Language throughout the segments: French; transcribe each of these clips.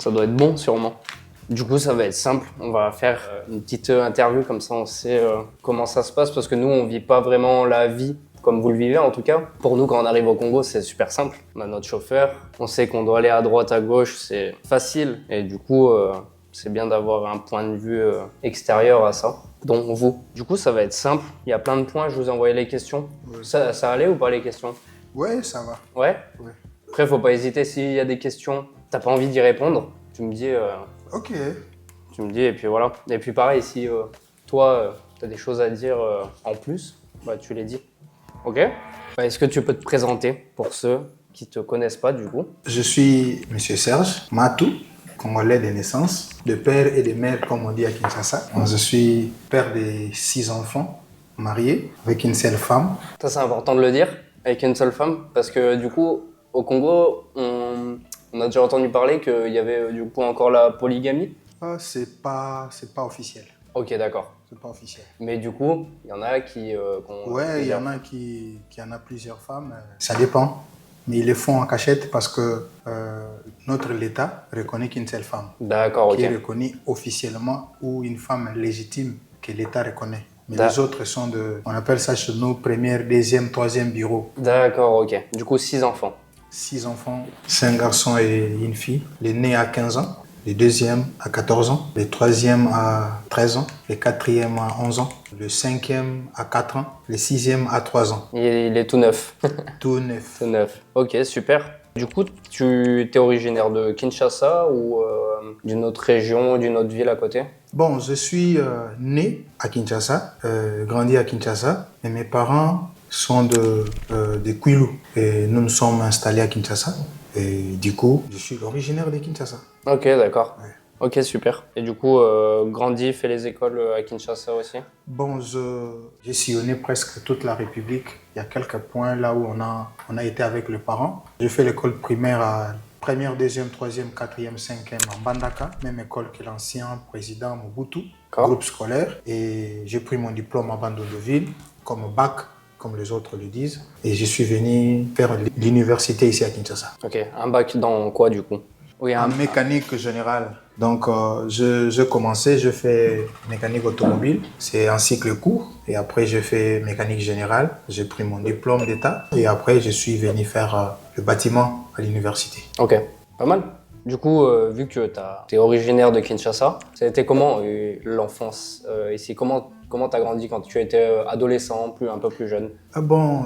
Ça doit être bon sûrement. Du coup, ça va être simple. On va faire une petite interview, comme ça on sait comment ça se passe, parce que nous, on vit pas vraiment la vie comme vous le vivez en tout cas. Pour nous, quand on arrive au Congo, c'est super simple. On a notre chauffeur, on sait qu'on doit aller à droite, à gauche, c'est facile. Et du coup, c'est bien d'avoir un point de vue extérieur à ça. Donc vous. Du coup, ça va être simple. Il y a plein de points, je vous ai envoyé les questions. Oui. Ça allait ou pas les questions? Ouais, ça va. Ouais? Ouais. Après, faut pas hésiter s'il y a des questions, t'as pas envie d'y répondre, tu me dis... Ok. Tu me dis, et puis voilà. Et puis pareil, si toi, tu as des choses à dire en plus, bah, tu les dis. Ok? Bah, est-ce que tu peux te présenter pour ceux qui te connaissent pas du coup? Je suis Monsieur Serge Matou, congolais de naissance, de père et de mère, comme on dit à Kinshasa. Je suis père de 6 enfants, marié avec une seule femme. Ça, c'est important de le dire, avec une seule femme, parce que du coup, au Congo, on a déjà entendu parler qu'il y avait du coup encore la polygamie. C'est pas officiel. Ok, d'accord. C'est pas officiel. Mais du coup, il y en a qui ont Ouais, il y plusieurs. en a qui en a plusieurs femmes. Ça dépend. Mais ils le font en cachette parce que notre État reconnaît qu'une seule femme. D'accord, ok. Qui est reconnue officiellement ou une femme légitime que l'État reconnaît. Mais Da- les autres sont on appelle ça chez nous, première, deuxième, troisième bureau. D'accord, ok. Du coup, 6 enfants. 6 enfants, 5 garçons et une fille. L'aîné a 15 ans, le deuxième à 14 ans, le troisième à 13 ans, le quatrième à 11 ans, le cinquième à 4 ans, le sixième à 3 ans. Il est tout neuf. Tout neuf. Tout neuf. Ok, super. Du coup, tu es originaire de Kinshasa ou d'une autre région, d'une autre ville à côté? Bon, je suis né à Kinshasa, grandi à Kinshasa, mais mes parents sont de Kwilu. Et nous nous sommes installés à Kinshasa. Et du coup, je suis originaire de Kinshasa. Ok, d'accord. Ouais. Ok, super. Et du coup, grandi, fait les écoles à Kinshasa aussi? Bon, j'ai sillonné presque toute la République. Il y a quelques points là où on a été avec les parents. J'ai fait l'école primaire à première, deuxième, troisième, quatrième, cinquième en Bandaka, même école que l'ancien président Mobutu, groupe scolaire. Et j'ai pris mon diplôme à Bandondoville comme bac, comme les autres le disent. Et je suis venu faire l'université ici à Kinshasa. Ok, un bac dans quoi du coup? Oui, En mécanique générale. Donc, je commençais, je fais mécanique automobile. C'est un cycle court. Et après, je fais mécanique générale. J'ai pris mon diplôme d'État. Et après, je suis venu faire le bâtiment à l'université. Ok, pas mal. Du coup, vu que tu es originaire de Kinshasa, ça a été comment l'enfance ici? Comment tu as grandi quand tu étais adolescent, un peu plus jeune? Ah bon,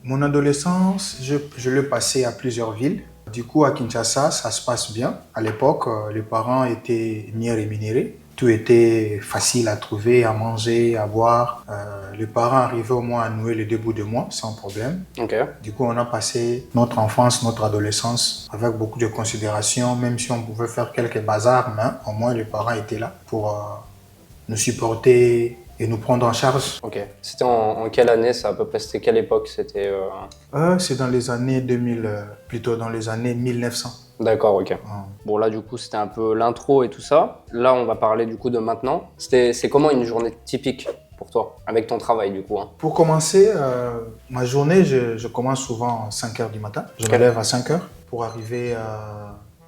mon adolescence, je l'ai passée à plusieurs villes. Du coup, à Kinshasa, ça se passe bien. À l'époque, les parents étaient mieux rémunérés. Tout était facile à trouver, à manger, à boire. Les parents arrivaient au moins à nouer le début de mois sans problème. Ok. Du coup, on a passé notre enfance, notre adolescence avec beaucoup de considération, même si on pouvait faire quelques bazars, mais au moins les parents étaient là pour nous supporter et nous prendre en charge. Ok. C'était en quelle année ça à peu près? C'était quelle époque? C'était C'est dans les années 2000, plutôt dans les années 1900. D'accord, ok. Bon là du coup c'était un peu l'intro et tout ça. Là on va parler du coup de maintenant. C'est comment une journée typique pour toi, avec ton travail du coup hein? Pour commencer, ma journée, je commence souvent à 5 h du matin. Je me lève à 5 h pour arriver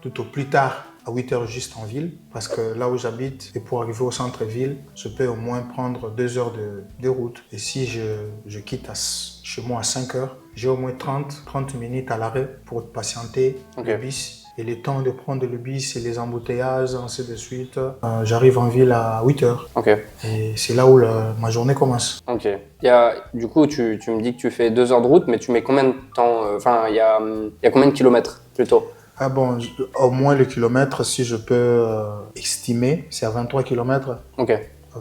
tout au plus tard à 8 h juste en ville. Parce que là où j'habite, et pour arriver au centre-ville, je peux au moins prendre 2 heures de route. Et si je quitte chez moi à 5 h, j'ai au moins 30 minutes à l'arrêt pour patienter le bus. Et le temps de prendre le bus et les embouteillages, ainsi de suite, j'arrive en ville à 8 h. Ok. Et c'est là où ma journée commence. Ok. Du coup, tu me dis que tu fais 2 heures de route, mais tu mets combien de temps Enfin, il y a combien de kilomètres plutôt? Ah bon, au moins le kilomètre, si je peux estimer, c'est à 23 km. Ok. À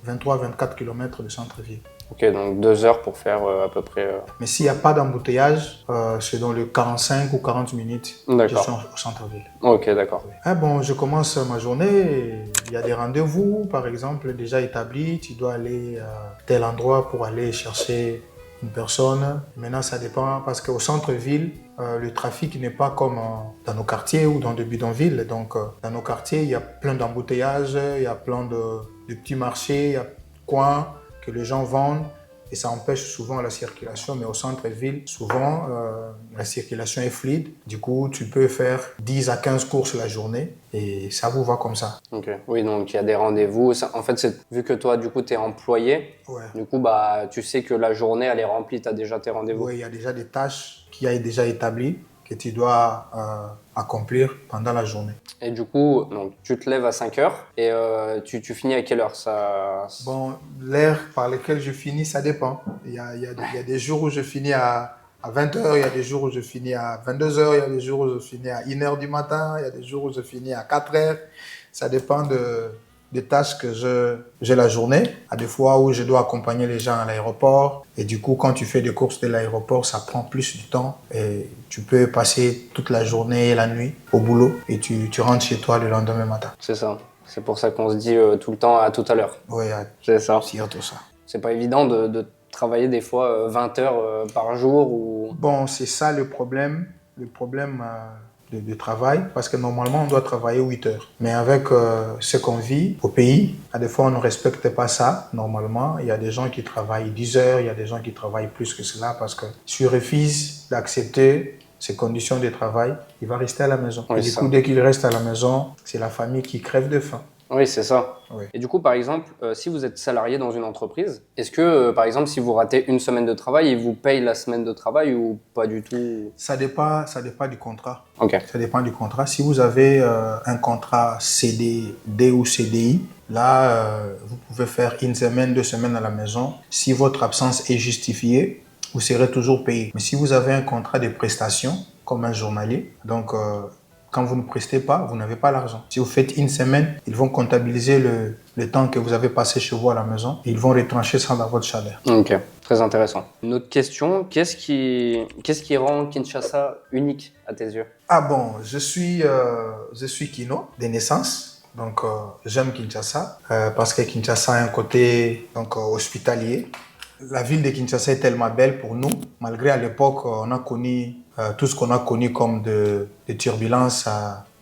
23-24 km du centre-ville. Ok, donc 2 heures pour faire à peu près... Mais s'il n'y a pas d'embouteillage, c'est dans le 45 ou 40 minutes. Je suis au centre-ville. Ok, d'accord. Ah bon, je commence ma journée, il y a des rendez-vous, par exemple, déjà établis. Tu dois aller à tel endroit pour aller chercher une personne. Maintenant, ça dépend parce qu'au centre-ville, le trafic n'est pas comme dans nos quartiers ou dans des bidonvilles. Donc, dans nos quartiers, il y a plein d'embouteillages, il y a plein de petits marchés, il y a coins que les gens vendent. et ça empêche souvent la circulation. Mais au centre-ville, souvent, la circulation est fluide. Du coup, tu peux faire 10 à 15 courses la journée et ça vous va comme ça. Ok. Oui, donc il y a des rendez-vous. En fait, vu que toi, du coup, tu es employé, Ouais. du coup, tu sais que la journée, elle est remplie, tu as déjà tes rendez-vous. Oui, il y a déjà des tâches qui sont déjà établies que tu dois accomplir pendant la journée. Et du coup, donc, tu te lèves à 5 heures et tu finis à quelle heure ça... Bon, l'heure par laquelle je finis, ça dépend. Il y a des jours où je finis à 20 heures, il y a des jours où je finis à 22 heures, il y a des jours où je finis à 1 heure du matin, il y a des jours où je finis à 4 heures. Ça dépend des tâches que j'ai la journée. Il y a des fois où je dois accompagner les gens à l'aéroport. Et du coup, quand tu fais des courses de l'aéroport, ça prend plus de temps. Et tu peux passer toute la journée et la nuit au boulot. Et tu rentres chez toi le lendemain matin. C'est ça. C'est pour ça qu'on se dit tout le temps à tout à l'heure. Oui, c'est ça. Surtout ça. C'est pas évident de travailler des fois 20 heures par jour ou... Bon, c'est ça le problème de travail, parce que normalement, on doit travailler 8 heures. Mais avec ce qu'on vit au pays, à des fois, on ne respecte pas ça. Normalement, il y a des gens qui travaillent 10 heures, il y a des gens qui travaillent plus que cela, parce que si tu refuses d'accepter ces conditions de travail, il va rester à la maison. Oui, et du coup, dès qu'il reste à la maison, c'est la famille qui crève de faim. Oui, c'est ça. Oui. Et du coup, par exemple, si vous êtes salarié dans une entreprise, est-ce que, par exemple, si vous ratez une semaine de travail, ils vous payent la semaine de travail ou pas du tout? Ça dépend du contrat. Ok. Ça dépend du contrat. Si vous avez un contrat CDD ou CDI, là, vous pouvez faire 1 semaine, 2 semaines à la maison. Si votre absence est justifiée, vous serez toujours payé. Mais si vous avez un contrat de prestation, comme un journalier, donc quand vous ne prestez pas, vous n'avez pas l'argent. Si vous faites 1 semaine, ils vont comptabiliser le temps que vous avez passé chez vous à la maison et ils vont retrancher ça dans votre salaire. Ok, très intéressant. Une autre question, qu'est-ce qui rend Kinshasa unique à tes yeux? Ah bon, je suis Kino de naissance. Donc, j'aime Kinshasa parce que Kinshasa a un côté hospitalier. La ville de Kinshasa est tellement belle pour nous, malgré à l'époque, on a connu tout ce qu'on a connu comme de turbulences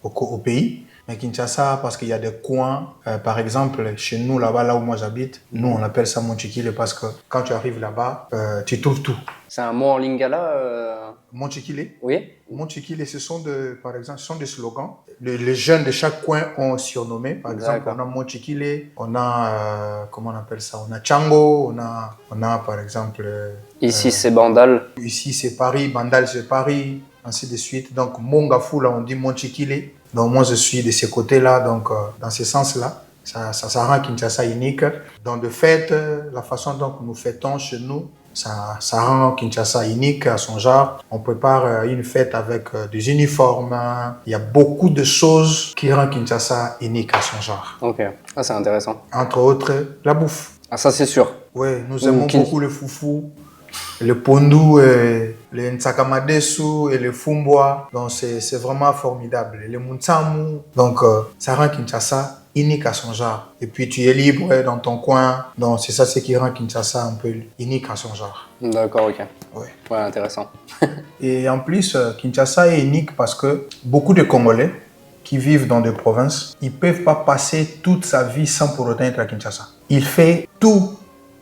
au pays. Mais Kinshasa, parce qu'il y a des coins, par exemple, chez nous, là-bas, là où moi j'habite, nous, on appelle ça Monchikile parce que quand tu arrives là-bas, tu trouves tout. C'est un mot en lingala Monchikile? Oui. Monchikile, par exemple, ce sont des slogans. Les jeunes de chaque coin ont surnommé. Par exemple, on a Monchikile, on a, comment on appelle ça? On a Tchango, on a par exemple... Ici, c'est Bandal. Ici, c'est Paris, Bandal, c'est Paris, ainsi de suite. Donc, Mongafou, là, on dit Monchikile. Donc, moi, je suis de ces côtés-là, donc, dans ce sens-là. Ça rend Kinshasa unique. Dans de fait, la façon dont nous fêtons chez nous, ça rend Kinshasa unique à son genre. On prépare une fête avec des uniformes. Il y a beaucoup de choses qui rendent Kinshasa unique à son genre. Ok, c'est intéressant. Entre autres, la bouffe. Ah, ça c'est sûr. Oui, nous aimons beaucoup le foufou, le pondu, le ntsakamadesu et le fumbwa. Donc c'est vraiment formidable. Le muntsamu. Donc ça rend Kinshasa unique à son genre. Et puis tu es libre dans ton coin. Donc c'est ça ce qui rend Kinshasa un peu unique à son genre. D'accord, ok. Ouais, intéressant. Et en plus, Kinshasa est unique parce que beaucoup de Congolais qui vivent dans des provinces, ils ne peuvent pas passer toute sa vie sans pour autant être à Kinshasa. Il fait tout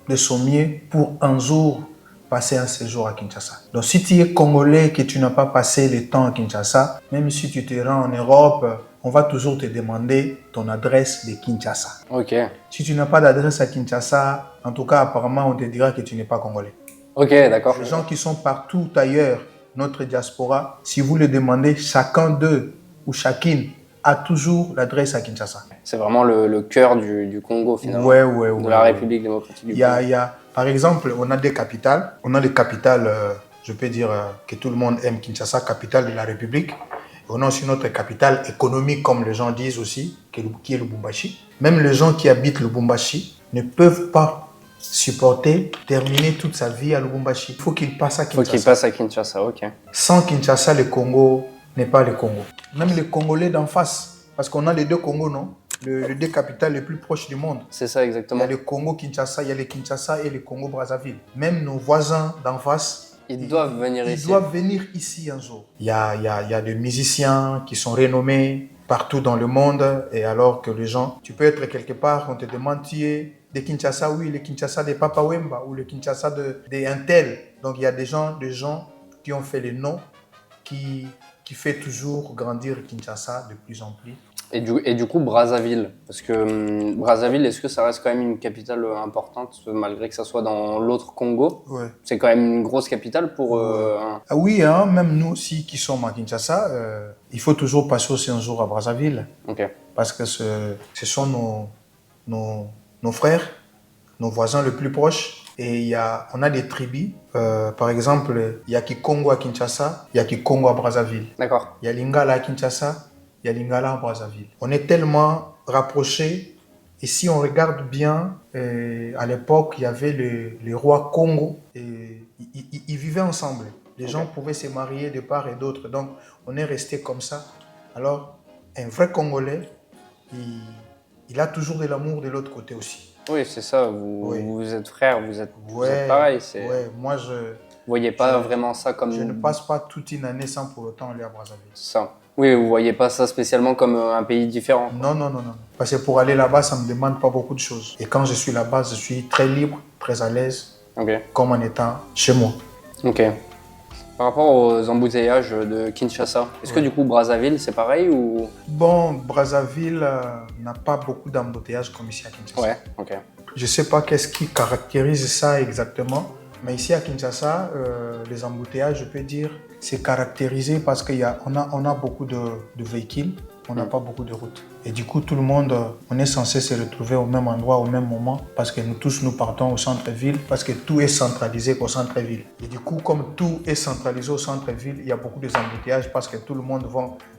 de son mieux pour un jour passer un séjour à Kinshasa. Donc si tu es Congolais et que tu n'as pas passé le temps à Kinshasa, même si tu te rends en Europe, on va toujours te demander ton adresse de Kinshasa. Ok. Si tu n'as pas d'adresse à Kinshasa, en tout cas apparemment on te dira que tu n'es pas Congolais. Ok, d'accord. Les gens qui sont partout ailleurs, notre diaspora, si vous le demandez, chacun d'eux ou chacune a toujours l'adresse à Kinshasa. C'est vraiment le cœur du Congo finalement. Ouais. De la République démocratique du Congo. Par exemple, on a des capitales. On a les capitales, je peux dire que tout le monde aime Kinshasa, capitale de la République. On a aussi notre capitale économique, comme les gens disent aussi, qui est Lubumbashi. Même les gens qui habitent Lubumbashi ne peuvent pas supporter terminer toute sa vie à Lubumbashi. Il faut qu'il passe à Kinshasa. Il faut qu'il passe à Kinshasa, ok. Sans Kinshasa, le Congo n'est pas le Congo. Même les Congolais d'en face, parce qu'on a les deux Congos, non? Les deux capitales les plus proches du monde. C'est ça, exactement. Il y a le Congo-Kinshasa, il y a le Kinshasa et le Congo-Brazzaville. Même nos voisins d'en face, ils doivent venir ici. Ils doivent venir ici un jour. Il y a des musiciens qui sont renommés, partout dans le monde. Et alors que les gens, tu peux être quelque part, on te demande, tu es de Kinshasa, oui, le Kinshasa de Papa Wemba ou le Kinshasa de un tel. Donc il y a des gens qui ont fait le nom, qui fait toujours grandir Kinshasa de plus en plus. Et du coup, Brazzaville, parce que Brazzaville, est-ce que ça reste quand même une capitale importante, malgré que ça soit dans l'autre Congo? Ouais. C'est quand même une grosse capitale pour... Ah oui, hein, même nous aussi qui sommes à Kinshasa, il faut toujours passer aussi un jour à Brazzaville. Ok. Parce que ce sont nos frères, nos voisins les plus proches. Et on a des tribus. Par exemple, il y a Kikongo à Kinshasa, il y a Kikongo à Brazzaville. D'accord. Il y a Lingala à Kinshasa, il y a Lingala à Brazzaville. On est tellement rapprochés. Et si on regarde bien, à l'époque, il y avait le roi Congo. Et ils vivaient ensemble. Les gens pouvaient se marier de part et d'autre. Donc, on est resté comme ça. Alors, un vrai Congolais, il a toujours de l'amour de l'autre côté aussi. Oui, c'est ça. Vous êtes frères, vous êtes pareil. Ouais, moi, vous voyez pas vraiment ça comme... Je ne passe pas toute une année sans pour autant aller à Brazzaville. C'est ça. Oui, vous voyez pas ça spécialement comme un pays différent. Non. Parce que pour aller là-bas, ça ne me demande pas beaucoup de choses. Et quand je suis là-bas, je suis très libre, très à l'aise, comme en étant chez moi. Ok. Par rapport aux embouteillages de Kinshasa, est-ce que du coup Brazzaville c'est pareil ou... Bon, Brazzaville n'a pas beaucoup d'embouteillages comme ici à Kinshasa. Ouais, ok. Je ne sais pas qu'est-ce qui caractérise ça exactement, mais ici à Kinshasa, les embouteillages, je peux dire, c'est caractérisé parce qu'on a beaucoup de véhicules, on n'a pas beaucoup de routes. Et du coup, tout le monde, on est censé se retrouver au même endroit, au même moment, parce que nous tous, nous partons au centre-ville, parce que tout est centralisé au centre-ville. Et du coup, comme tout est centralisé au centre-ville, il y a beaucoup d'embouteillages parce que tout le monde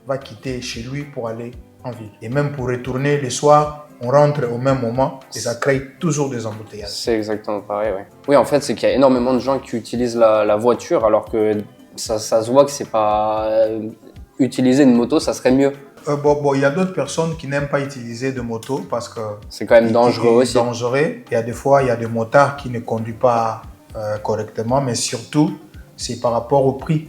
va quitter chez lui pour aller en ville. Et même pour retourner le soir, on rentre au même moment et ça crée toujours des embouteillages. C'est exactement pareil, oui. Oui, en fait, c'est qu'il y a énormément de gens qui utilisent la voiture, alors que ça se voit que c'est pas... utiliser une moto, ça serait mieux. Il y a d'autres personnes qui n'aiment pas utiliser de moto parce que c'est quand même dangereux aussi. Dangereux. Il y a des fois, il y a des motards qui ne conduisent pas correctement, mais surtout, c'est par rapport au prix.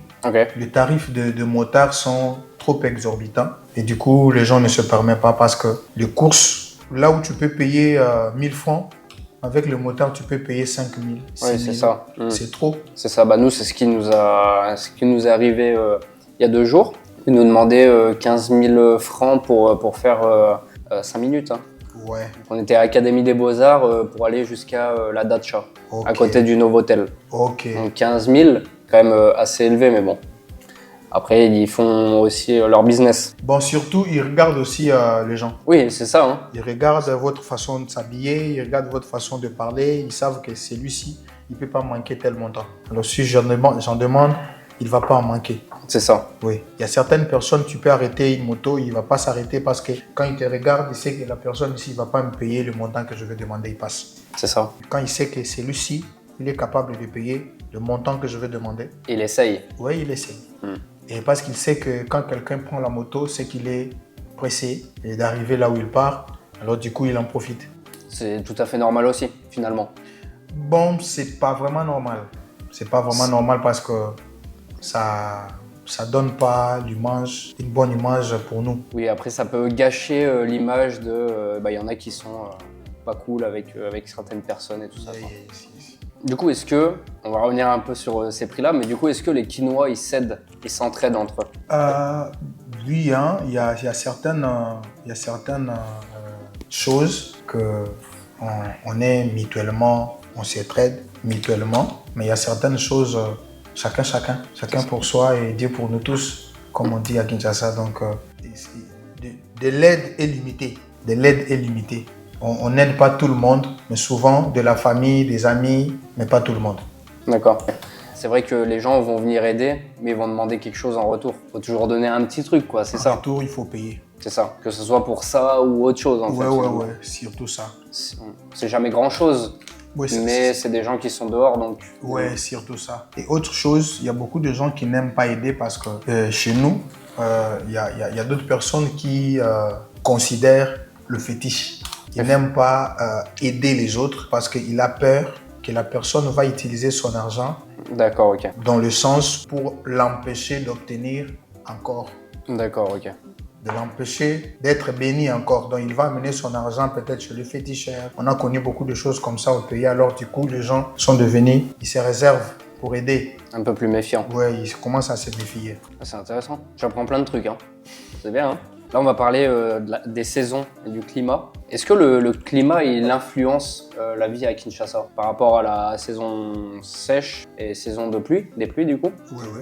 Les tarifs de motards sont trop exorbitants et du coup, les gens ne se permettent pas parce que les courses, là où tu peux payer 1000 francs, avec le motard, tu peux payer 5000. Oui, c'est ça. C'est trop. C'est ça. Nous, c'est ce qui nous est arrivé il y a 2 jours. Ils nous demandaient 15 000 francs pour faire 5 minutes. Hein. Ouais. On était à l'Académie des Beaux-Arts pour aller jusqu'à la Dacha, à côté du Novotel. Ok. Donc 15 000, quand même assez élevé, mais bon. Après, ils font aussi leur business. Bon, surtout, ils regardent aussi les gens. Oui, c'est ça. Hein. Ils regardent votre façon de s'habiller, ils regardent votre façon de parler. Ils savent que celui-ci, il ne peut pas manquer tel montant. Alors, si j'en demande, il ne va pas en manquer. C'est ça. Oui. Il y a certaines personnes, tu peux arrêter une moto, il ne va pas s'arrêter parce que quand il te regarde, il sait que la personne ici ne va pas me payer le montant que je vais demander, il passe. C'est ça. Quand il sait que celui-ci, il est capable de payer le montant que je vais demander. Il essaye. Oui, il essaye. Et parce qu'il sait que quand quelqu'un prend la moto, c'est qu'il est pressé d'arriver là où il part. Alors du coup, il en profite. C'est tout à fait normal aussi, finalement. Bon, c'est pas vraiment normal. C'est pas vraiment normal parce que ça donne pas une bonne image pour nous. Oui, après ça peut gâcher l'image de... y en a qui sont pas cool avec certaines personnes et tout ça. Du coup, est-ce que, on va revenir un peu sur ces prix-là, mais du coup, est-ce que les Kinois, ils s'entraident entre eux? Oui, hein, il y a certaines choses qu'on est mutuellement, on s'entraide mutuellement, mais il y a certaines choses, chacun pour soi et Dieu pour nous tous, comme on dit à Kinshasa. Donc, de l'aide est limitée. On n'aide pas tout le monde, mais souvent de la famille, des amis, mais pas tout le monde. D'accord. C'est vrai que les gens vont venir aider, mais ils vont demander quelque chose en retour. Il faut toujours donner un petit truc, quoi, c'est ça. En retour, il faut payer. C'est ça, que ce soit pour ça ou autre chose, en fait. Ouais, surtout ça. C'est jamais grand-chose, mais c'est des gens qui sont dehors, donc... Ouais, surtout ça. Et autre chose, il y a beaucoup de gens qui n'aiment pas aider parce que chez nous, il y a d'autres personnes qui considèrent le fétiche. Il n'aime pas aider les autres parce qu'il a peur que la personne va utiliser son argent. D'accord, ok. Dans le sens pour l'empêcher d'obtenir encore. D'accord, ok. de l'empêcher d'être béni encore. Donc il va amener son argent peut-être chez le féticheur. On a connu beaucoup de choses comme ça au pays. Alors du coup, les gens sont devenus, ils se réservent pour aider. Un peu plus méfiant. Ouais, ils commencent à se méfier. C'est intéressant. J'apprends plein de trucs. Hein. C'est bien. Hein. Là, on va parler des saisons et du climat. Est-ce que le climat, il influence la vie à Kinshasa par rapport à la saison sèche et saison de pluie, des pluies du coup? Oui, oui.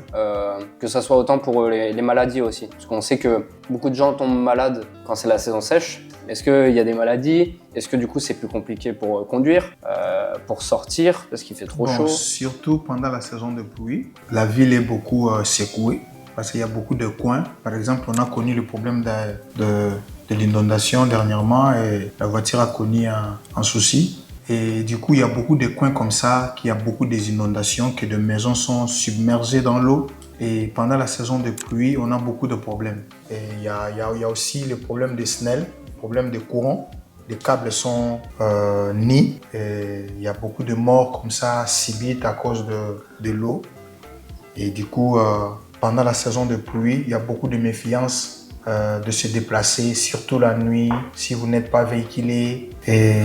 Que ça soit autant pour les maladies aussi. Parce qu'on sait que beaucoup de gens tombent malades quand c'est la saison sèche. Est-ce qu'il y a des maladies? Est-ce que du coup c'est plus compliqué pour conduire, pour sortir parce qu'il fait trop chaud? Surtout pendant la saison de pluie, la ville est beaucoup secouée parce qu'il y a beaucoup de coins. Par exemple, on a connu le problème de l'inondation dernièrement et la voiture a connu un souci. Et du coup, il y a beaucoup de coins comme ça, qu'il y a beaucoup d'inondations, que des maisons sont submergées dans l'eau. Et pendant la saison de pluie, on a beaucoup de problèmes. Et il y a aussi le problème des SNEL, le problème des courants. Les câbles sont nus et il y a beaucoup de morts comme ça subites à cause de l'eau. Et du coup, pendant la saison de pluie, il y a beaucoup de méfiance de se déplacer, surtout la nuit, si vous n'êtes pas véhiculé et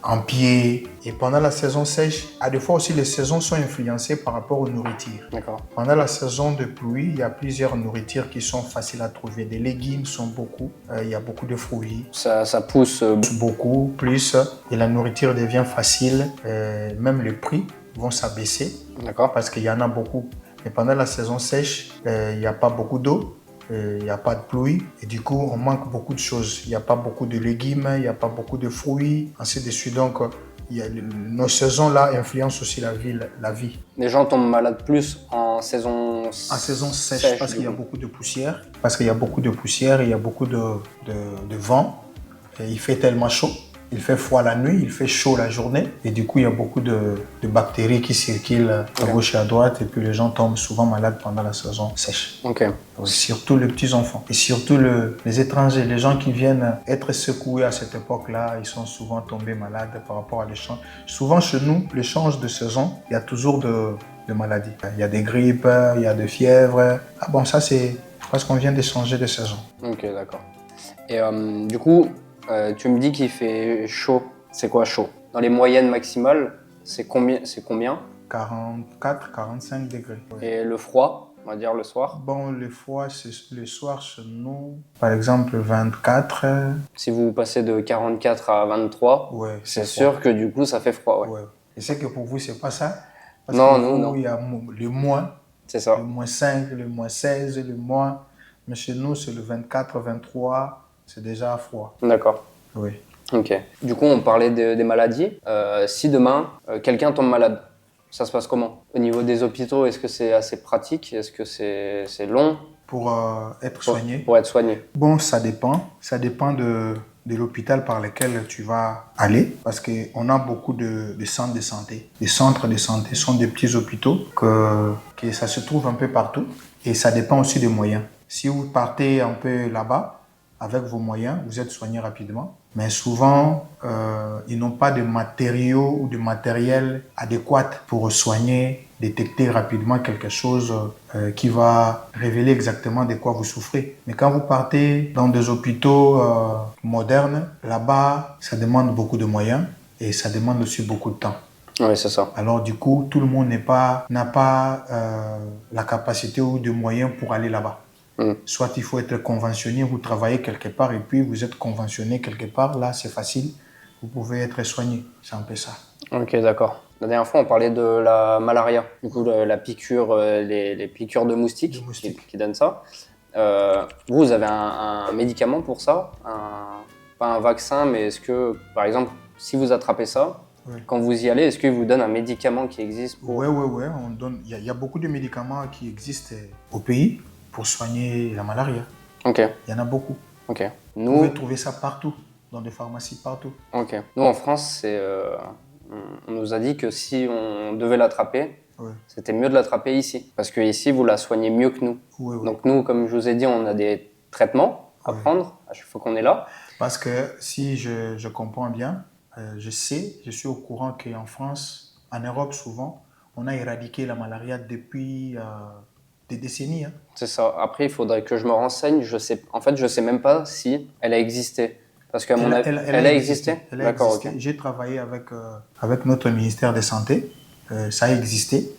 en pied. Et pendant la saison sèche, à des fois aussi les saisons sont influencées par rapport aux nourritures. D'accord. Pendant la saison de pluie, il y a plusieurs nourritures qui sont faciles à trouver. Des légumes sont beaucoup, il y a beaucoup de fruits. Ça pousse Beaucoup plus et la nourriture devient facile. Même les prix vont s'abaisser. D'accord. Parce qu'il y en a beaucoup. Mais pendant la saison sèche, il n'y a pas beaucoup d'eau. Il n'y a pas de pluie et du coup on manque beaucoup de choses. Il n'y a pas beaucoup de légumes, il n'y a pas beaucoup de fruits, ainsi de suite. Donc nos saisons-là influencent aussi la vie. Les gens tombent malades plus en saison sèche parce qu'il y a beaucoup de poussière. Parce qu'il y a beaucoup de poussière, il y a beaucoup de vent. Et il fait tellement chaud. Il fait froid la nuit, il fait chaud la journée. Et du coup, il y a beaucoup de bactéries qui circulent à gauche et à droite. Et puis les gens tombent souvent malades pendant la saison sèche. Ok. Surtout les petits-enfants. Et surtout les étrangers, les gens qui viennent être secoués à cette époque-là, ils sont souvent tombés malades par rapport à l'échange. Souvent chez nous, l'échange de saison, il y a toujours de maladies. Il y a des grippes, il y a des fièvres. Ah bon, ça c'est parce qu'on vient d'échanger de saison. Ok, d'accord. Et du coup, tu me dis qu'il fait chaud. C'est quoi chaud? Dans les moyennes maximales, c'est combien? 44, 45 degrés. Ouais. Et le froid, on va dire le soir? Bon, le froid, c'est le soir chez nous. Par exemple, 24. Si vous passez de 44 à 23, ouais, c'est sûr que du coup, ça fait froid. Ouais. Ouais. Et c'est que pour vous, c'est pas ça? Parce non, que non. Il y a le moins. C'est ça. Le moins 5, le moins 16, le moins. Mais chez nous, c'est le 24, 23. C'est déjà froid. D'accord. Oui. Ok. Du coup, on parlait des maladies. Si demain, quelqu'un tombe malade, ça se passe comment? Au niveau des hôpitaux, est-ce que c'est assez pratique? Est-ce que c'est long? Pour être soigné? Pour être soigné. Bon, ça dépend. Ça dépend de l'hôpital par lequel tu vas aller. Parce qu'on a beaucoup de centres de santé. Les centres de santé sont des petits hôpitaux que ça se trouve un peu partout. Et ça dépend aussi des moyens. Si vous partez un peu là-bas, avec vos moyens, vous êtes soigné rapidement. Mais souvent, ils n'ont pas de matériaux ou de matériel adéquat pour soigner, détecter rapidement quelque chose qui va révéler exactement de quoi vous souffrez. Mais quand vous partez dans des hôpitaux modernes, là-bas, ça demande beaucoup de moyens et ça demande aussi beaucoup de temps. Oui, c'est ça. Alors du coup, tout le monde n'a pas la capacité ou de moyens pour aller là-bas. Soit il faut être conventionné, vous travaillez quelque part et puis vous êtes conventionné quelque part, là c'est facile, vous pouvez être soigné, c'est un peu ça. Ok, d'accord. La dernière fois on parlait de la malaria, du coup la piqûre, les piqûres de moustiques, qui donnent ça. Vous avez un médicament pour ça, pas un vaccin, mais est-ce que par exemple si vous attrapez ça, quand vous y allez, est-ce qu'ils vous donnent un médicament qui existe pour... Oui, il y a beaucoup de médicaments qui existent au pays pour soigner la malaria. Ok. Il y en a beaucoup. Ok. Vous pouvez trouver ça partout, dans des pharmacies partout. Ok. Nous, en France, on nous a dit que si on devait l'attraper, c'était mieux de l'attraper ici. Parce que ici, vous la soignez mieux que nous. Donc nous, comme je vous ai dit, on a des traitements à prendre à chaque fois qu'on est là. Parce que si je comprends bien, je suis au courant qu'en France, en Europe souvent, on a éradiqué la malaria depuis des décennies. Hein. C'est ça. Après, il faudrait que je me renseigne. En fait, je sais même pas si elle a existé. Parce qu'à mon avis, elle a existé. Elle a D'accord, existé. ok. J'ai travaillé avec notre ministère de Santé. Ça a existé.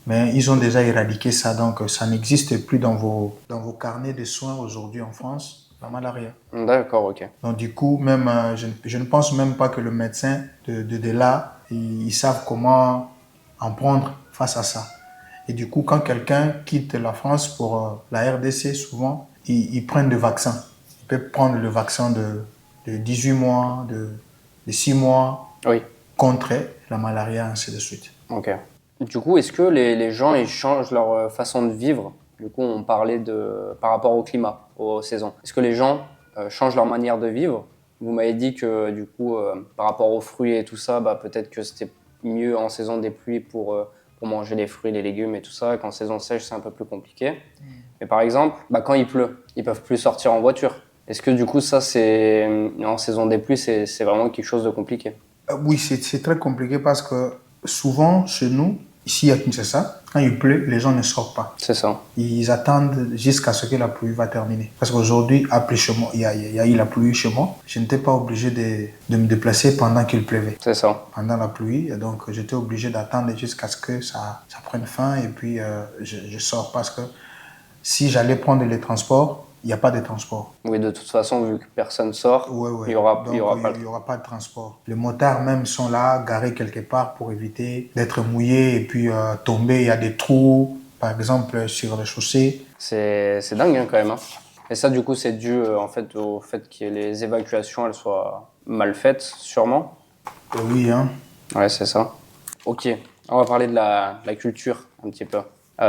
Mais ils ont déjà éradiqué ça. Donc, ça n'existe plus dans vos carnets de soins aujourd'hui en France, la malaria. D'accord, ok. Donc, du coup, même, je ne pense même pas que le médecin de là, ils savent comment en prendre face à ça. Et du coup, quand quelqu'un quitte la France pour la RDC, souvent, ils prennent des vaccins. Ils peuvent prendre le vaccin de 18 mois, de 6 mois, Oui. contre la malaria, ainsi de suite. Ok. Du coup, est-ce que les gens ils changent leur façon de vivre? Du coup, on parlait par rapport au climat, aux saisons. Est-ce que les gens changent leur manière de vivre? Vous m'avez dit que du coup, par rapport aux fruits et tout ça, bah, peut-être que c'était mieux en saison des pluies pour manger les fruits, les légumes et tout ça, qu'en saison sèche, c'est un peu plus compliqué. Mais par exemple, bah, quand il pleut, ils peuvent plus sortir en voiture. Est-ce que du coup, ça, en saison des pluies, c'est vraiment quelque chose de compliqué? Oui, c'est très compliqué parce que souvent, chez nous, ici à Kinshasa, quand il pleut, les gens ne sortent pas. C'est ça. Ils attendent jusqu'à ce que la pluie va terminer. Parce qu'aujourd'hui, il y a eu la pluie chez moi. Je n'étais pas obligé de me déplacer pendant qu'il pleuvait. C'est ça. Pendant la pluie. Et donc, j'étais obligé d'attendre jusqu'à ce que ça prenne fin. Et puis, je sors parce que si j'allais prendre les transports, il n'y a pas de transport. Oui, de toute façon, vu que personne sort, Ouais. il y aura Donc, il n'y aura pas de transport. Les motards même sont là, garés quelque part pour éviter d'être mouillés et puis tomber. Il y a des trous, par exemple, sur les chaussées. C'est dingue hein, quand même. Hein. Et ça, du coup, c'est dû en fait, au fait que les évacuations elles soient mal faites, sûrement. Oui, hein. Ouais, c'est ça. Ok, on va parler de la culture un petit peu.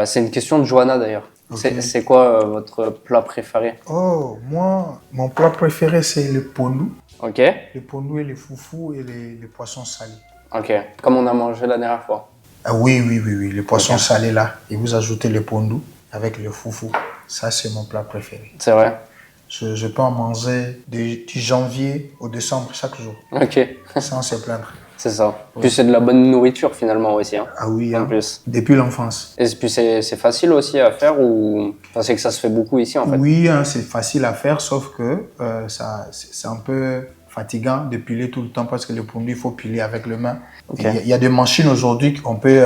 C'est une question de Johanna d'ailleurs. Okay. C'est quoi votre plat préféré? Oh, moi, mon plat préféré, c'est le pondou. Ok. Le pondou et les foufous et les poissons salés. Ok, comme on a mangé la dernière fois. Ah, oui, les poissons salés là. Et vous ajoutez le pondou avec le foufou. Ça, c'est mon plat préféré. C'est vrai? Je peux en manger du janvier au décembre chaque jour. Ok. Sans se plaindre. C'est ça. Ouais. Puis c'est de la bonne nourriture finalement aussi. Hein, ah oui, en hein, plus. Depuis l'enfance. Et puis c'est facile aussi à faire ou c'est que ça se fait beaucoup ici en fait? Oui, hein, c'est facile à faire, sauf que c'est un peu fatigant de piler tout le temps parce que le pondou, il faut piler avec les mains. Okay. Il y a des machines aujourd'hui qu'on peut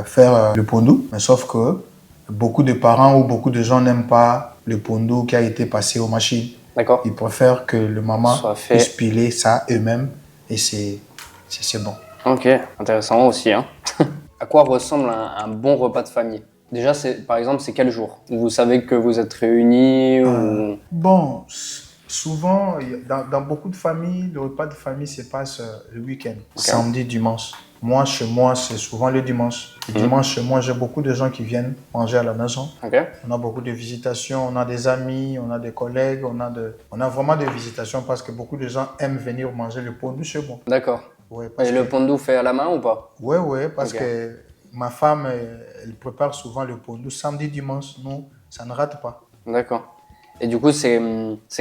faire le pondou, mais sauf que beaucoup de parents ou beaucoup de gens n'aiment pas le pondou qui a été passé aux machines. D'accord. Ils préfèrent que le maman puisse piler ça eux-mêmes et c'est bon. Ok, intéressant aussi. Hein. À quoi ressemble un bon repas de famille? Déjà, par exemple, c'est quel jour? Vous savez que vous êtes réunis ou... Bon, souvent, dans beaucoup de familles, le repas de famille se passe le week-end, samedi, dimanche. Moi, chez moi, c'est souvent le dimanche. Le dimanche, chez moi, j'ai beaucoup de gens qui viennent manger à la maison. On a beaucoup de visitations, on a des amis, on a des collègues, on a vraiment des visitations parce que beaucoup de gens aiment venir manger le pondou chez moi. D'accord. Ouais, et le pondou fait à la main ou pas? Oui, parce que ma femme, elle prépare souvent le pondou samedi, dimanche. Non, ça ne rate pas. D'accord. Et du coup, c'est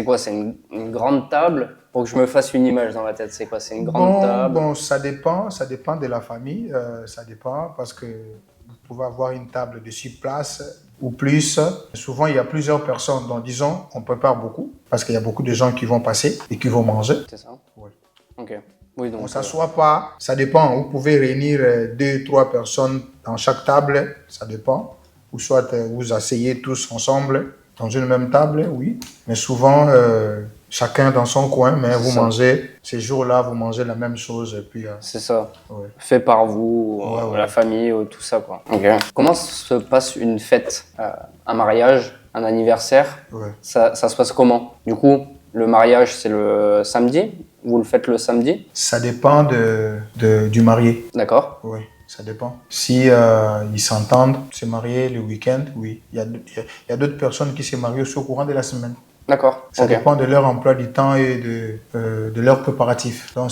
quoi? C'est une grande table? Pour que je me fasse une image dans la tête, c'est quoi? C'est une grande table? Bon, ça dépend de la famille. Ça dépend parce que vous pouvez avoir une table de 6 places ou plus. Souvent, il y a plusieurs personnes. Donc, disons, on prépare beaucoup parce qu'il y a beaucoup de gens qui vont passer et qui vont manger. C'est ça? Oui. Ok. Oui, donc, on ne s'assoit pas. Ça dépend. Vous pouvez réunir 2, 3 personnes dans chaque table. Ça dépend. Ou soit vous asseyez tous ensemble dans une même table, oui. Mais souvent, chacun dans son coin, mais vous mangez, ces jours-là, vous mangez la même chose. Et puis, c'est ça. Ouais. Fait par vous, la famille, tout ça, quoi. Okay. Comment se passe une fête? Un mariage, un anniversaire? Ça se passe comment? Du coup, le mariage, c'est le samedi? Vous le faites le samedi? Ça dépend du marié. D'accord. Oui. Ça dépend. Si ils s'entendent, se marier le week-end, oui. Il y a d'autres personnes qui se marient aussi au courant de la semaine. D'accord. Ça dépend de leur emploi du temps et de leurs préparatifs. Donc,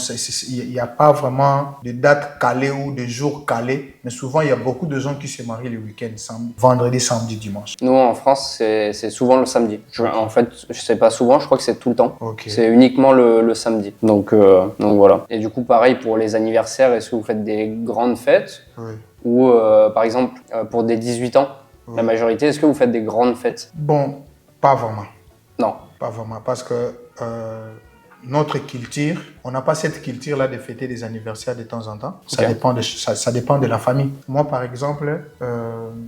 il n'y a pas vraiment de date calée ou de jour calé, mais souvent, il y a beaucoup de gens qui se marient le week-end, vendredi, samedi, dimanche. Nous, en France, c'est souvent le samedi. En fait, je sais pas souvent, je crois que c'est tout le temps. Okay. C'est uniquement le samedi. Donc voilà. Et du coup, pareil pour les anniversaires, est-ce que vous faites des grandes fêtes? Oui. Ou par exemple, pour des 18 ans, Oui. La majorité, est-ce que vous faites des grandes fêtes? Bon, pas vraiment. Non. Pas vraiment, parce que notre culture, on n'a pas cette culture-là de fêter des anniversaires de temps en temps. Ça, Ok. ça dépend de la famille. Moi, par exemple,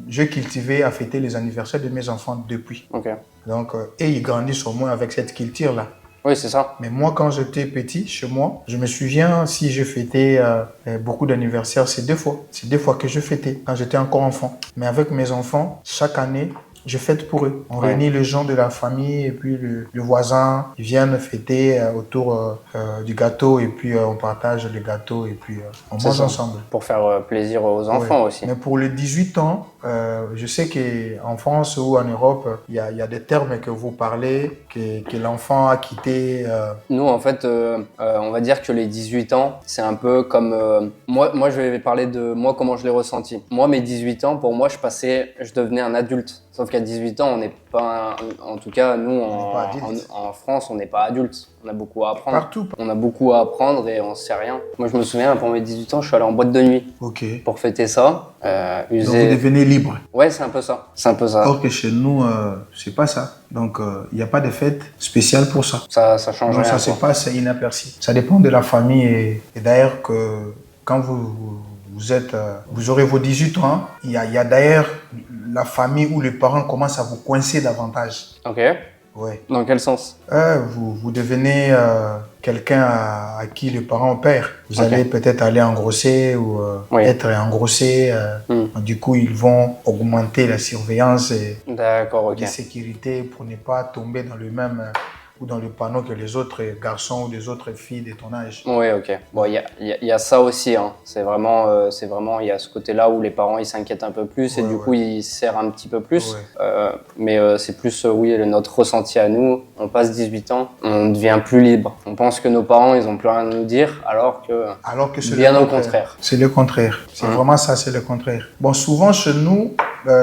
je cultivais à fêter les anniversaires de mes enfants depuis. Ok. Donc, et ils grandissent au moins avec cette culture-là. Oui, c'est ça. Mais moi, quand j'étais petit, chez moi, je me souviens, si je fêtais beaucoup d'anniversaires, c'est 2 fois. C'est 2 fois que je fêtais quand j'étais encore enfant. Mais avec mes enfants, chaque année, je fête pour eux. On réunit les gens de la famille et puis le voisin. Ils viennent fêter autour du gâteau et puis on partage le gâteau et puis on mange ensemble. Pour faire plaisir aux enfants aussi. Mais pour les 18 ans, je sais qu'en France ou en Europe, il y a des termes que vous parlez, que l'enfant a quitté. Nous, en fait, on va dire que les 18 ans, c'est un peu comme... moi, je vais parler de moi, comment je l'ai ressenti. Moi, mes 18 ans, pour moi, je devenais un adulte. Sauf qu'à 18 ans, on n'est pas... En tout cas, nous, en France, on n'est pas adulte. On a beaucoup à apprendre. Partout. On a beaucoup à apprendre et on sait rien. Moi, je me souviens, pour mes 18 ans, je suis allé en boîte de nuit. Ok. Pour fêter ça. Donc, vous devenez libre. Ouais, c'est un peu ça. C'est un peu ça. Or que chez nous, c'est pas ça. Donc, il n'y a pas de fête spéciale pour ça. Ça change Donc, rien. ça se passe inaperçu. Ça dépend de la famille. Et d'ailleurs, que quand vous aurez vos 18 ans, il y a d'ailleurs la famille où les parents commencent à vous coincer davantage. Ok. Ouais. Dans quel sens? Vous devenez quelqu'un à qui les parents perdent. Vous allez peut-être aller engrosser ou être engrossé. Du coup, ils vont augmenter la surveillance et la sécurité pour ne pas tomber dans le même ou dans le panneau que les autres garçons ou les autres filles de ton âge. Oui, ok. Bon, il y a ça aussi. Hein. C'est vraiment, il y a ce côté-là où les parents ils s'inquiètent un peu plus et du coup ils serrent un petit peu plus. Mais c'est plus, notre ressenti à nous. On passe 18 ans, on devient plus libre. On pense que nos parents ils ont plus rien à nous dire, alors que c'est bien au contraire. C'est le contraire. C'est vraiment ça, c'est le contraire. Bon, souvent chez nous,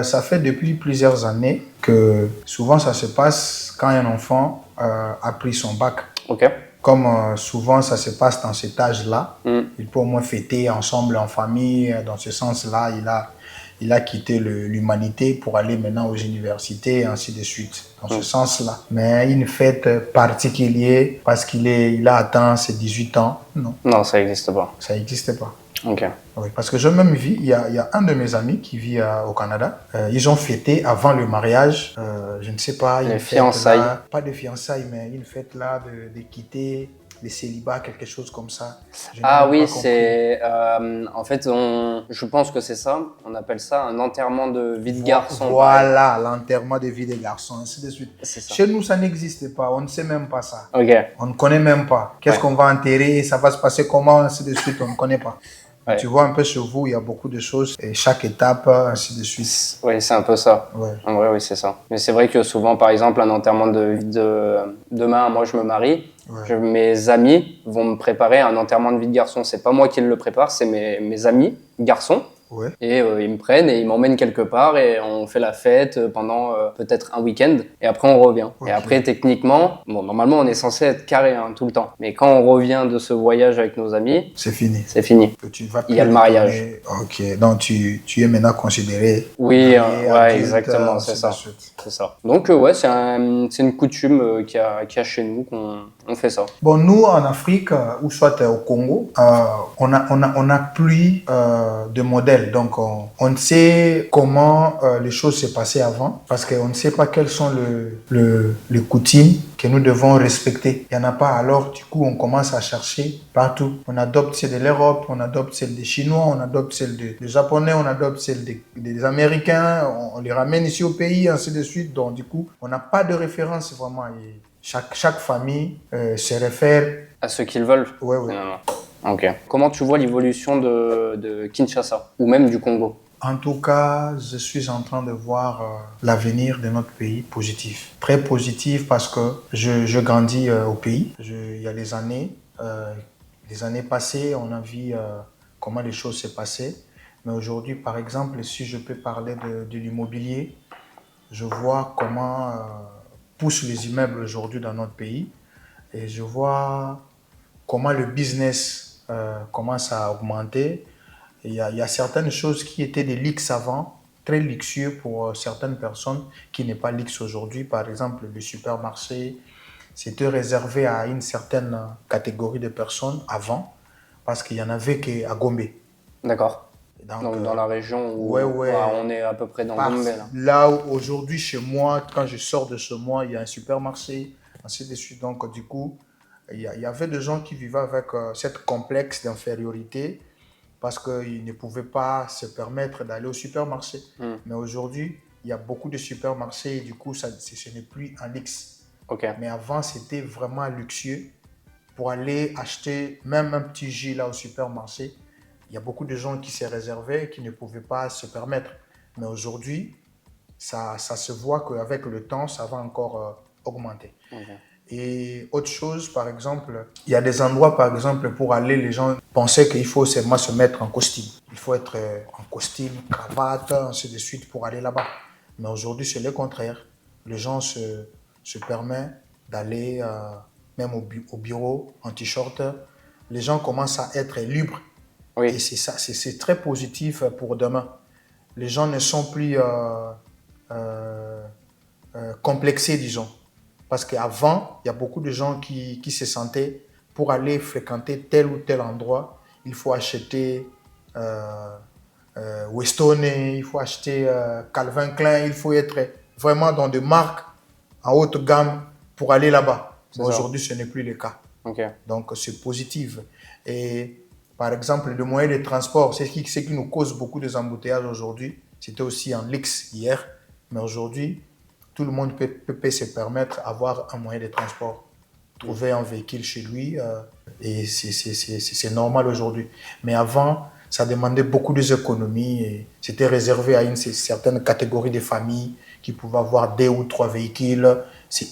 ça fait depuis plusieurs années que souvent ça se passe quand un enfant a pris son bac. Ok. Comme souvent ça se passe dans cet âge-là, il peut au moins fêter ensemble en famille. Dans ce sens-là, il a quitté l'humanité pour aller maintenant aux universités et ainsi de suite. Dans ce sens-là. Mais une fête particulière parce qu'il a atteint ses 18 ans, non. Non, ça n'existe pas. Ça n'existe pas. Ok. Oui, parce que j'ai même vu, il y a un de mes amis qui vit au Canada. Ils ont fêté avant le mariage, je ne sais pas, les fiançailles. Là, pas de fiançailles, mais une fête là de quitter le célibat, quelque chose comme ça. Ah oui, c'est en fait, je pense que c'est ça. On appelle ça un enterrement de vie de garçon. Voilà, l'enterrement de vie de garçon, ainsi de suite. Ça. Chez nous, ça n'existe pas. On ne sait même pas ça. Ok. On ne connaît même pas. Qu'est-ce qu'on va enterrer, ça va se passer comment, ainsi de suite. On ne connaît pas. Ouais. Tu vois un peu chez vous, il y a beaucoup de choses et chaque étape, ainsi de suite. Oui, c'est un peu ça. Ouais. En vrai, oui, c'est ça. Mais c'est vrai que souvent, par exemple, un enterrement demain, moi, je me marie. Ouais. Mes amis vont me préparer un enterrement de vie de garçon. C'est pas moi qui le prépare, c'est mes amis garçons. Ouais. Et ils me prennent et ils m'emmènent quelque part et on fait la fête pendant peut-être un week-end et après on revient. Okay. Et après techniquement, normalement on est censé être carré tout le temps. Mais quand on revient de ce voyage avec nos amis, c'est fini. C'est fini. Il y a le mariage. Ok, donc tu es maintenant considéré. Oui, ouais, exactement, c'est ça. C'est ça. Donc ouais, c'est une coutume qu'il y a chez nous qu'on fait ça. Bon, nous en Afrique ou soit au Congo, on a plus de modèles. Donc, on ne sait comment les choses se passaient avant parce qu'on ne sait pas quelles sont les coutumes que nous devons respecter. Il n'y en a pas. Alors, du coup, on commence à chercher partout. On adopte celle de l'Europe, on adopte celle des Chinois, on adopte celle des Japonais, on adopte celle des Américains, on les ramène ici au pays, ainsi de suite. Donc, du coup, on n'a pas de référence vraiment. Et chaque famille se réfère à ce qu'ils veulent. Oui, oui. Ok. Comment tu vois l'évolution de Kinshasa ou même du Congo? En tout cas, je suis en train de voir l'avenir de notre pays positif. Très positif parce que je grandis au pays. Il y a les années passées, on a vu comment les choses se passaient. Mais aujourd'hui, par exemple, si je peux parler de l'immobilier, je vois comment poussent les immeubles aujourd'hui dans notre pays. Et je vois comment le business commence à augmenter. Il y a certaines choses qui étaient des leaks avant très luxueux pour certaines personnes qui n'est pas luxe aujourd'hui. Par exemple, le supermarché, c'était réservé à une certaine catégorie de personnes avant, parce qu'il y en avait qu'à Gombe. D'accord. Donc, Donc dans la région où ouais, bah, ouais. on est à peu près dans Gombe là. Là, aujourd'hui, chez moi, quand je sors de chez moi, il y a un supermarché, ainsi de suite. Donc, du coup, il y avait des gens qui vivaient avec cette complexe d'infériorité parce qu'ils ne pouvaient pas se permettre d'aller au supermarché. Mais aujourd'hui, il y a beaucoup de supermarchés et du coup, ce n'est plus un luxe. Ok. Mais avant, c'était vraiment luxueux. Pour aller acheter même un petit jus là au supermarché, il y a beaucoup de gens qui se réservaient et qui ne pouvaient pas se permettre. Mais aujourd'hui, ça se voit qu'avec le temps, ça va encore augmenter. Okay. Et autre chose, par exemple, il y a des endroits, par exemple, pour aller, les gens pensaient qu'il faut seulement se mettre en costume. Il faut être en costume, cravate, ainsi de suite pour aller là-bas. Mais aujourd'hui, c'est le contraire. Les gens se permettent d'aller même au bureau en t-shirt. Les gens commencent à être libres. Oui. Et c'est ça, c'est très positif pour demain. Les gens ne sont plus complexés, disons. Parce qu'avant, il y a beaucoup de gens qui se sentaient, pour aller fréquenter tel ou tel endroit, il faut acheter Weston, il faut acheter Calvin Klein, il faut être vraiment dans des marques en haute gamme pour aller là-bas. Aujourd'hui, ce n'est plus le cas. Okay. Donc, c'est positif. Et par exemple, le moyen de transport, c'est ce qui nous cause beaucoup des embouteillages aujourd'hui. C'était aussi en luxe hier, mais aujourd'hui, tout le monde peut se permettre d'avoir un moyen de transport, trouver un véhicule chez lui, et c'est normal aujourd'hui. Mais avant, ça demandait beaucoup d'économies et c'était réservé à une certaine catégorie de familles qui pouvaient avoir 2 ou 3 véhicules,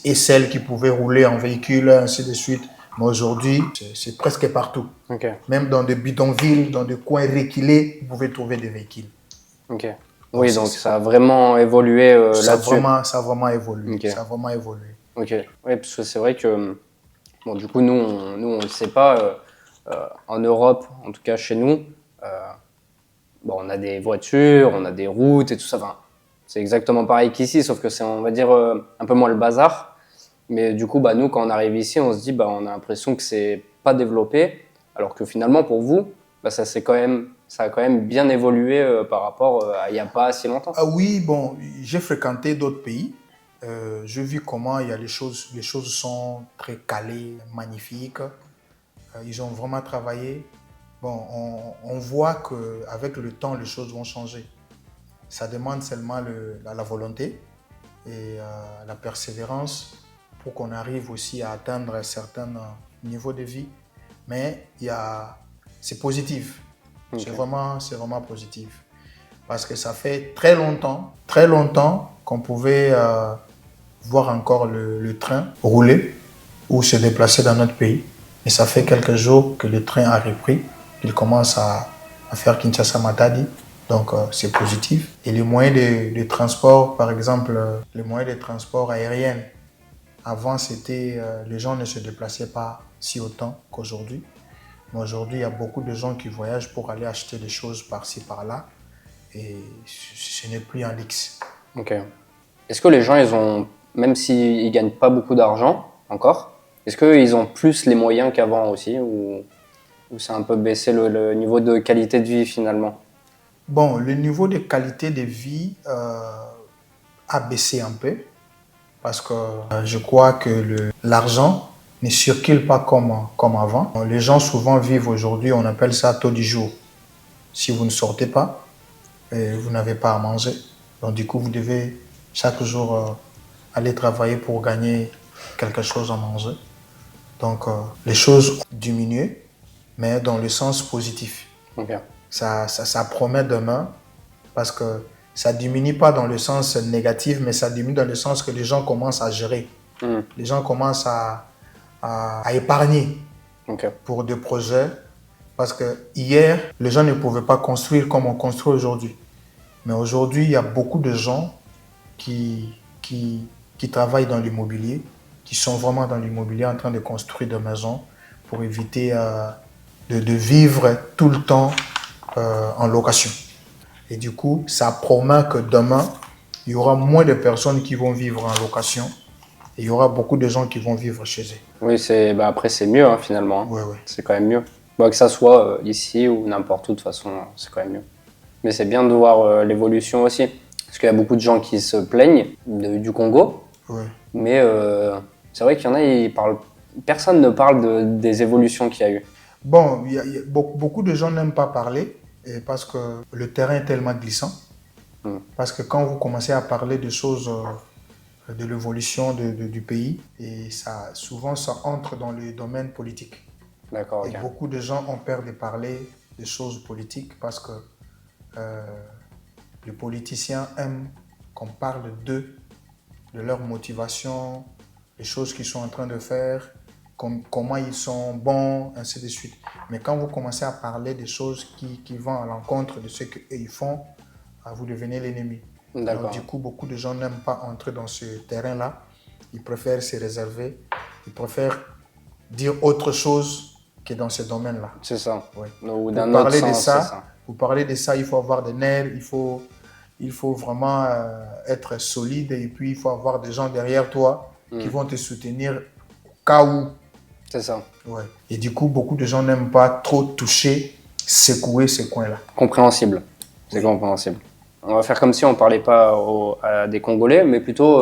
et celles qui pouvaient rouler en véhicule, ainsi de suite. Mais aujourd'hui, c'est presque partout. Okay. Même dans des bidonvilles, dans des coins reculés, vous pouvez trouver des véhicules. Ok. Oui, donc ça a vraiment évolué là-dessus. Ça a vraiment évolué. Okay. Ça a vraiment évolué. Ok. Oui, parce que c'est vrai que, bon, du coup, nous, on ne le sait pas. En Europe, en tout cas chez nous, bon, on a des voitures, on a des routes et tout ça. Enfin, c'est exactement pareil qu'ici, sauf que c'est, on va dire, un peu moins le bazar. Mais du coup, bah, nous, quand on arrive ici, on se dit, bah, on a l'impression que c'est pas développé, alors que finalement, pour vous, bah, ça a quand même bien évolué par rapport à il n'y a pas si longtemps. Ah oui, bon, j'ai fréquenté d'autres pays. J'ai vu comment il y a les choses sont très calées, magnifiques. Ils ont vraiment travaillé. Bon, on voit qu'avec le temps, les choses vont changer. Ça demande seulement la volonté et la persévérance pour qu'on arrive aussi à atteindre un certain niveau de vie. Mais c'est positif. Okay. C'est vraiment positif. Parce que ça fait très longtemps qu'on pouvait voir encore le train rouler ou se déplacer dans notre pays. Et ça fait quelques jours que le train a repris. Il commence à faire Kinshasa-Matadi. Donc, c'est positif. Et les moyens de transport, par exemple, les moyens de transport aérien. Avant, les gens ne se déplaçaient pas si autant qu'aujourd'hui. Mais aujourd'hui, il y a beaucoup de gens qui voyagent pour aller acheter des choses par-ci, par-là. Et ce n'est plus un luxe. Ok. Est-ce que les gens, même s'ils ne gagnent pas beaucoup d'argent encore, est-ce qu'ils ont plus les moyens qu'avant aussi, ou c'est un peu baissé le niveau de qualité de vie finalement? Bon, le niveau de qualité de vie a baissé un peu parce que je crois que l'argent ne circule pas comme avant. Les gens souvent vivent aujourd'hui, on appelle ça taux du jour. Si vous ne sortez pas, vous n'avez pas à manger. Donc du coup, vous devez chaque jour aller travailler pour gagner quelque chose à manger. Donc les choses diminuent, mais dans le sens positif. Okay. Ça promet demain parce que ça ne diminue pas dans le sens négatif, mais ça diminue dans le sens que les gens commencent à gérer. Les gens commencent à épargner pour des projets. Parce que hier, les gens ne pouvaient pas construire comme on construit aujourd'hui. Mais aujourd'hui, il y a beaucoup de gens qui travaillent dans l'immobilier, qui sont vraiment dans l'immobilier en train de construire des maisons pour éviter de vivre tout le temps en location. Et du coup, ça promet que demain, il y aura moins de personnes qui vont vivre en location. Et il y aura beaucoup de gens qui vont vivre chez eux. Oui, après, c'est mieux hein, finalement. Hein. Ouais. C'est quand même mieux. Que ça soit ici ou n'importe où, de toute façon, c'est quand même mieux. Mais c'est bien de voir l'évolution aussi. Parce qu'il y a beaucoup de gens qui se plaignent du Congo. Ouais. Mais c'est vrai qu'il y en a, personne ne parle des évolutions qu'il y a eu. Bon, beaucoup de gens n'aiment pas parler parce que le terrain est tellement glissant. Parce que quand vous commencez à parler de choses, de l'évolution du pays, et souvent ça entre dans le domaine politique. D'accord, et beaucoup de gens ont peur de parler des choses politiques parce que les politiciens aiment qu'on parle d'eux, de leur motivation, les choses qu'ils sont en train de faire, comment ils sont bons, ainsi de suite. Mais quand vous commencez à parler des choses qui vont à l'encontre de ce qu'ils font, vous devenez l'ennemi. Donc, du coup, beaucoup de gens n'aiment pas entrer dans ce terrain-là. Ils préfèrent se réserver. Ils préfèrent dire autre chose que dans ce domaine-là. C'est ça. Ouais. Ou d'un autre sens, c'est ça. Pour parler de ça, il faut avoir des nerfs, il faut vraiment être solide et puis il faut avoir des gens derrière toi qui vont te soutenir au cas où. C'est ça. Ouais. Et du coup, beaucoup de gens n'aiment pas trop toucher, secouer ces coins-là. Compréhensible. C'est compréhensible. On va faire comme si on ne parlait pas à des Congolais, mais plutôt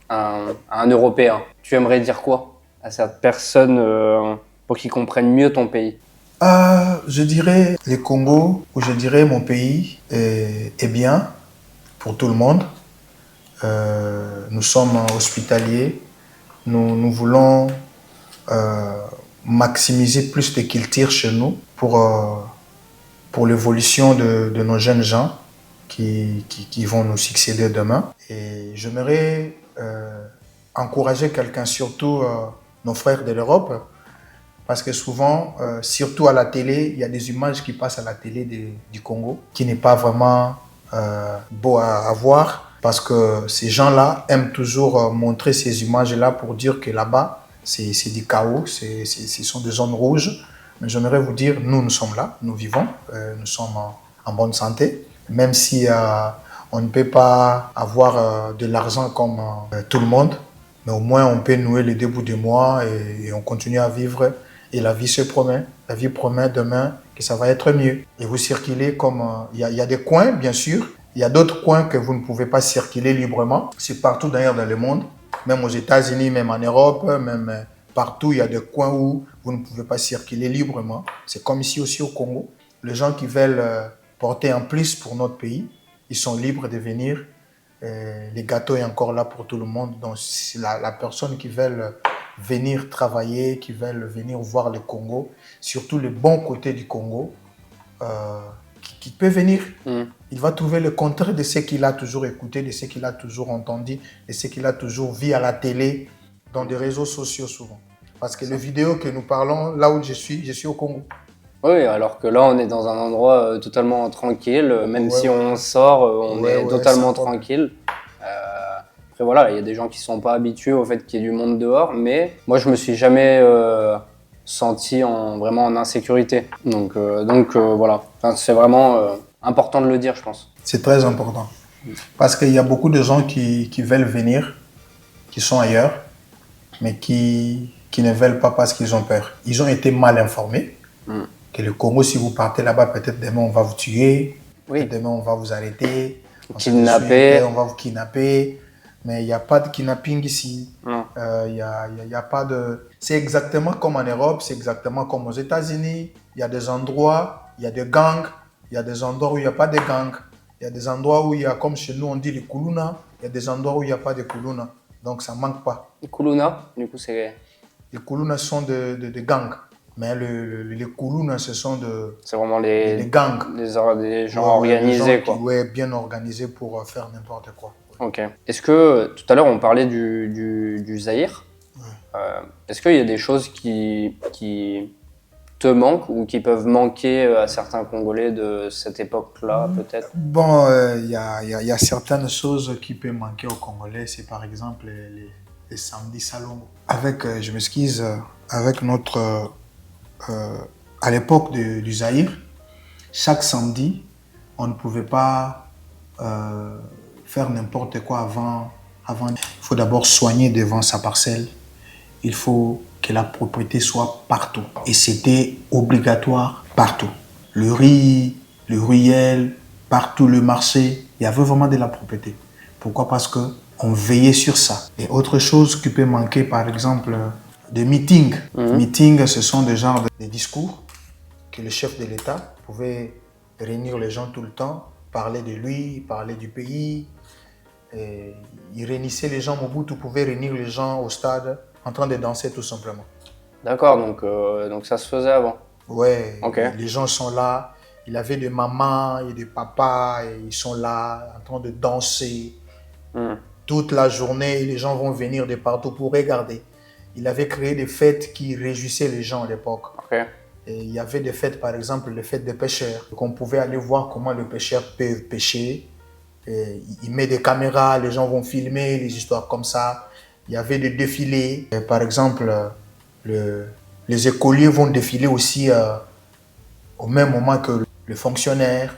à un Européen. Tu aimerais dire quoi à cette personne pour qu'ils comprennent mieux ton pays? Je dirais le Congo, ou je dirais mon pays, est bien pour tout le monde. Nous sommes hospitaliers. Nous voulons maximiser plus de culture chez nous pour l'évolution de nos jeunes gens qui vont nous succéder demain. Et j'aimerais encourager quelqu'un, surtout nos frères de l'Europe, parce que souvent, surtout à la télé, il y a des images qui passent à la télé du Congo, qui n'est pas vraiment beau à voir, parce que ces gens-là aiment toujours montrer ces images-là pour dire que là-bas, c'est du chaos, ce sont des zones rouges. Mais j'aimerais vous dire, nous sommes là, nous vivons, nous sommes en bonne santé, même si on ne peut pas avoir de l'argent comme tout le monde, mais au moins on peut nouer les 2 bouts du mois et on continue à vivre. Et la vie se promet. La vie promet demain que ça va être mieux. Et vous circulez comme... Il y a des coins, bien sûr. Il y a d'autres coins que vous ne pouvez pas circuler librement. C'est partout d'ailleurs dans le monde. Même aux États-Unis, même en Europe, même partout, il y a des coins où vous ne pouvez pas circuler librement. C'est comme ici aussi au Congo. Les gens qui veulent porter un plus pour notre pays, ils sont libres de venir. Les gâteaux est encore là pour tout le monde. Donc, la personne qui veut venir travailler, qui veulent venir voir le Congo, surtout le bon côté du Congo, qui peut venir. Il va trouver le contraire de ce qu'il a toujours écouté, de ce qu'il a toujours entendu, de ce qu'il a toujours vu à la télé, dans des réseaux sociaux souvent. Parce que les vidéos que nous parlons, là où je suis au Congo. Oui, alors que là, on est dans un endroit totalement tranquille. Même si on sort, on est totalement tranquille. Après, voilà, il y a des gens qui ne sont pas habitués au fait qu'il y ait du monde dehors. Mais moi, je ne me suis jamais senti vraiment en insécurité. Donc voilà, enfin, c'est vraiment important de le dire, je pense. C'est très important. Parce qu'il y a beaucoup de gens qui veulent venir, qui sont ailleurs, mais qui ne veulent pas parce qu'ils ont peur. Ils ont été mal informés. Que le Congo, si vous partez là-bas, peut-être demain on va vous tuer, peut-être demain on va vous arrêter, kidnapper. On va vous kidnapper, mais il n'y a pas de kidnapping ici. Il y a pas de... C'est exactement comme en Europe, c'est exactement comme aux États-Unis. Il y a des endroits, il y a des gangs, il y a des endroits où il n'y a pas de gangs, il y a des endroits où il y a, comme chez nous on dit les kuluna, il y a des endroits où il n'y a pas de kuluna, donc ça ne manque pas. Les kuluna, du coup c'est... Les kuluna sont des gangs. Mais les Kuluna, ce sont c'est vraiment des gangs. Des gens organisés, quoi. Oui, bien organisés pour faire n'importe quoi. Ouais. Ok. Est-ce que, tout à l'heure, on parlait du Zaïre. Est-ce qu'il y a des choses qui te manquent ou qui peuvent manquer à certains Congolais de cette époque-là, peut-être? Bon, il y a certaines choses qui peuvent manquer aux Congolais. C'est par exemple les samedis salons. Je m'excuse, avec notre... à l'époque du Zaïre, chaque samedi, on ne pouvait pas faire n'importe quoi avant. Il faut d'abord soigner devant sa parcelle. Il faut que la propriété soit partout. Et c'était obligatoire partout. Le riz, le ruelle, partout le marché, il y avait vraiment de la propriété. Pourquoi? Parce qu'on veillait sur ça. Et autre chose qui peut manquer, par exemple, des meetings. Meetings, ce sont des genres de discours que le chef de l'État pouvait réunir les gens tout le temps, parler de lui, parler du pays. Et il réunissait les gens, Mobutu pouvait réunir les gens au stade en train de danser tout simplement. D'accord, donc ça se faisait avant. Ouais, Okay. Les gens sont là. Il avait des mamans et des papas et ils sont là en train de danser. Toute la journée, les gens vont venir de partout pour regarder. Il avait créé des fêtes qui réjouissaient les gens à l'époque. Okay. Et il y avait des fêtes, par exemple, les fêtes des pêcheurs. On pouvait aller voir comment les pêcheurs peuvent pêcher. Et il met des caméras, les gens vont filmer, les histoires comme ça. Il y avait des défilés. Et par exemple, les écoliers vont défiler aussi au même moment que les fonctionnaires.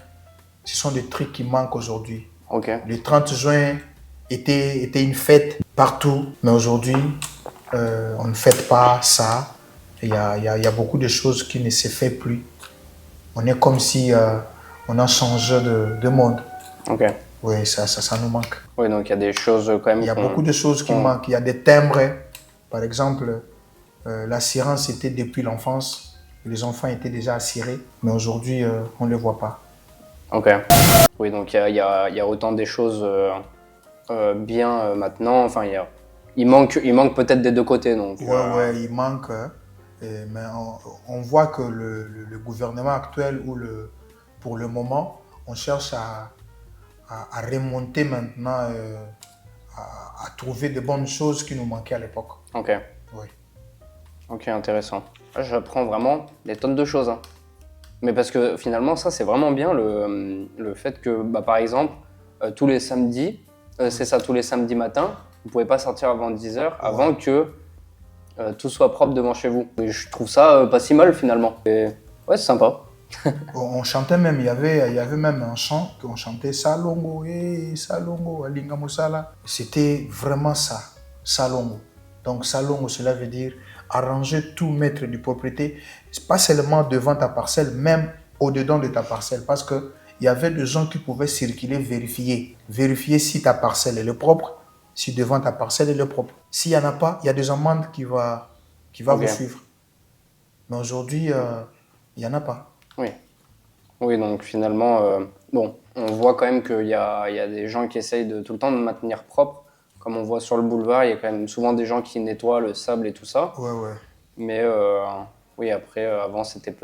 Ce sont des trucs qui manquent aujourd'hui. Okay. Le 30 juin était une fête partout, mais aujourd'hui, on ne fête pas ça. Il y a beaucoup de choses qui ne se font plus. On est comme si on a changé de monde. Okay. Oui, ça nous manque. Oui, donc il y a des choses quand même. Il y a beaucoup de choses qui manquent. Il y a des timbres. Par exemple, l'assurance était depuis l'enfance. Les enfants étaient déjà assurés, mais aujourd'hui, on ne les voit pas. Ok. Oui, donc il y a autant des choses bien maintenant. Enfin, il manque peut-être des deux côtés. Donc, ouais, il manque. Mais on voit que le gouvernement actuel, pour le moment, on cherche à remonter maintenant, à trouver de bonnes choses qui nous manquaient à l'époque. Ok. Oui. Ok, intéressant. Là, j'apprends vraiment des tonnes de choses. Hein. Mais parce que finalement, ça, c'est vraiment bien le fait que, par exemple, tous les samedis, c'est ça, tous les samedis matins, vous ne pouvez pas sortir avant 10h, avant que tout soit propre devant chez vous. Et je trouve ça pas si mal finalement. Et, ouais, c'est sympa. On chantait même, il y avait même un chant qu'on chantait Salongo, Salongo, Alinga Moussala. C'était vraiment ça, Salongo. Donc Salongo, cela veut dire arranger tout mètre de propriété, pas seulement devant ta parcelle, même au-dedans de ta parcelle. Parce qu'il y avait des gens qui pouvaient circuler, vérifier si ta parcelle est propre, si devant ta parcelle elle est propre. S'il n'y en a pas, il y a des amendes qui vont vous suivre. Mais aujourd'hui, il n'y en a pas. Oui, donc finalement, bon, on voit quand même qu'il y a des gens qui essayent de tout le temps de maintenir propre. Comme on voit sur le boulevard, il y a quand même souvent des gens qui nettoient le sable et tout ça. Ouais. Mais oui, après, avant, c'était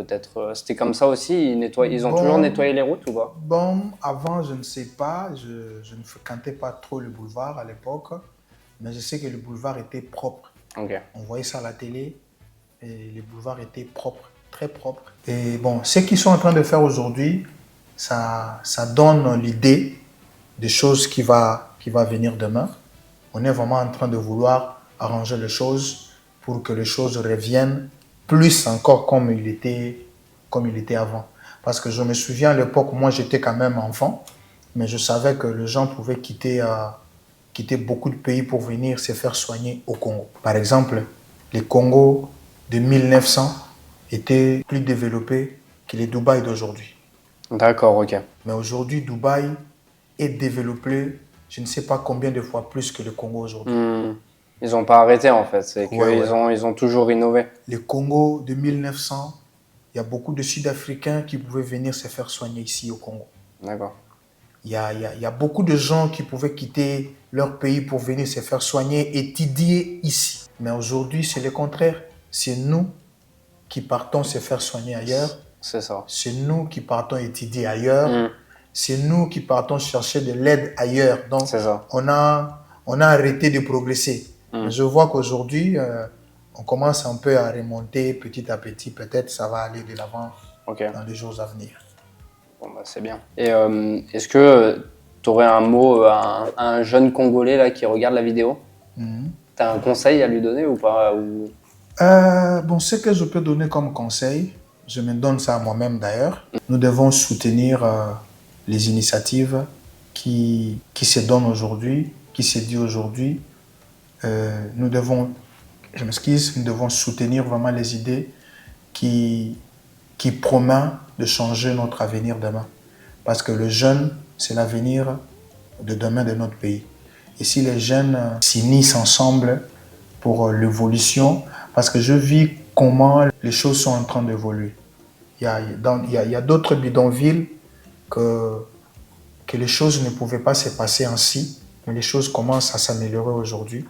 comme ça aussi. Ils ont toujours nettoyé les routes ou pas? Bon, avant, je ne sais pas. Je ne fréquentais pas trop le boulevard à l'époque. Mais je sais que le boulevard était propre. Okay. On voyait ça à la télé. Et le boulevard était propre, très propre. Et bon, ce qu'ils sont en train de faire aujourd'hui, ça donne l'idée des choses qui va venir demain. On est vraiment en train de vouloir arranger les choses pour que les choses reviennent plus encore comme il était avant. Parce que je me souviens à l'époque, moi j'étais quand même enfant, mais je savais que les gens pouvaient quitter beaucoup de pays pour venir se faire soigner au Congo. Par exemple, les Congo de 1900 étaient plus développés que les Dubaï d'aujourd'hui. D'accord, ok. Mais aujourd'hui, Dubaï est développé, je ne sais pas combien de fois plus que le Congo aujourd'hui. Ils n'ont pas arrêté en fait, c'est qu'ils ont toujours innové. Le Congo de 1900, il y a beaucoup de Sud-Africains qui pouvaient venir se faire soigner ici au Congo. D'accord. Il y a beaucoup de gens qui pouvaient quitter leur pays pour venir se faire soigner, étudier ici. Mais aujourd'hui, c'est le contraire. C'est nous qui partons se faire soigner ailleurs. C'est ça. C'est nous qui partons étudier ailleurs. C'est nous qui partons chercher de l'aide ailleurs. Donc, on a arrêté de progresser. Je vois qu'aujourd'hui, on commence un peu à remonter petit à petit. Peut-être ça va aller de l'avant dans les jours à venir. Bon, c'est bien. Et est-ce que tu aurais un mot à un jeune Congolais là, qui regarde la vidéo? Tu as un conseil à lui donner ou pas Bon, ce que je peux donner comme conseil, je me donne ça à moi-même d'ailleurs. Nous devons soutenir les initiatives qui se donnent aujourd'hui, qui se disent aujourd'hui. Nous devons, je m'excuse, nous devons soutenir vraiment les idées qui promettent de changer notre avenir demain. Parce que le jeune, c'est l'avenir de demain de notre pays. Et si les jeunes s'unissent ensemble pour l'évolution, parce que je vis comment les choses sont en train d'évoluer. Il y a d'autres bidonvilles que les choses ne pouvaient pas se passer ainsi, mais les choses commencent à s'améliorer aujourd'hui.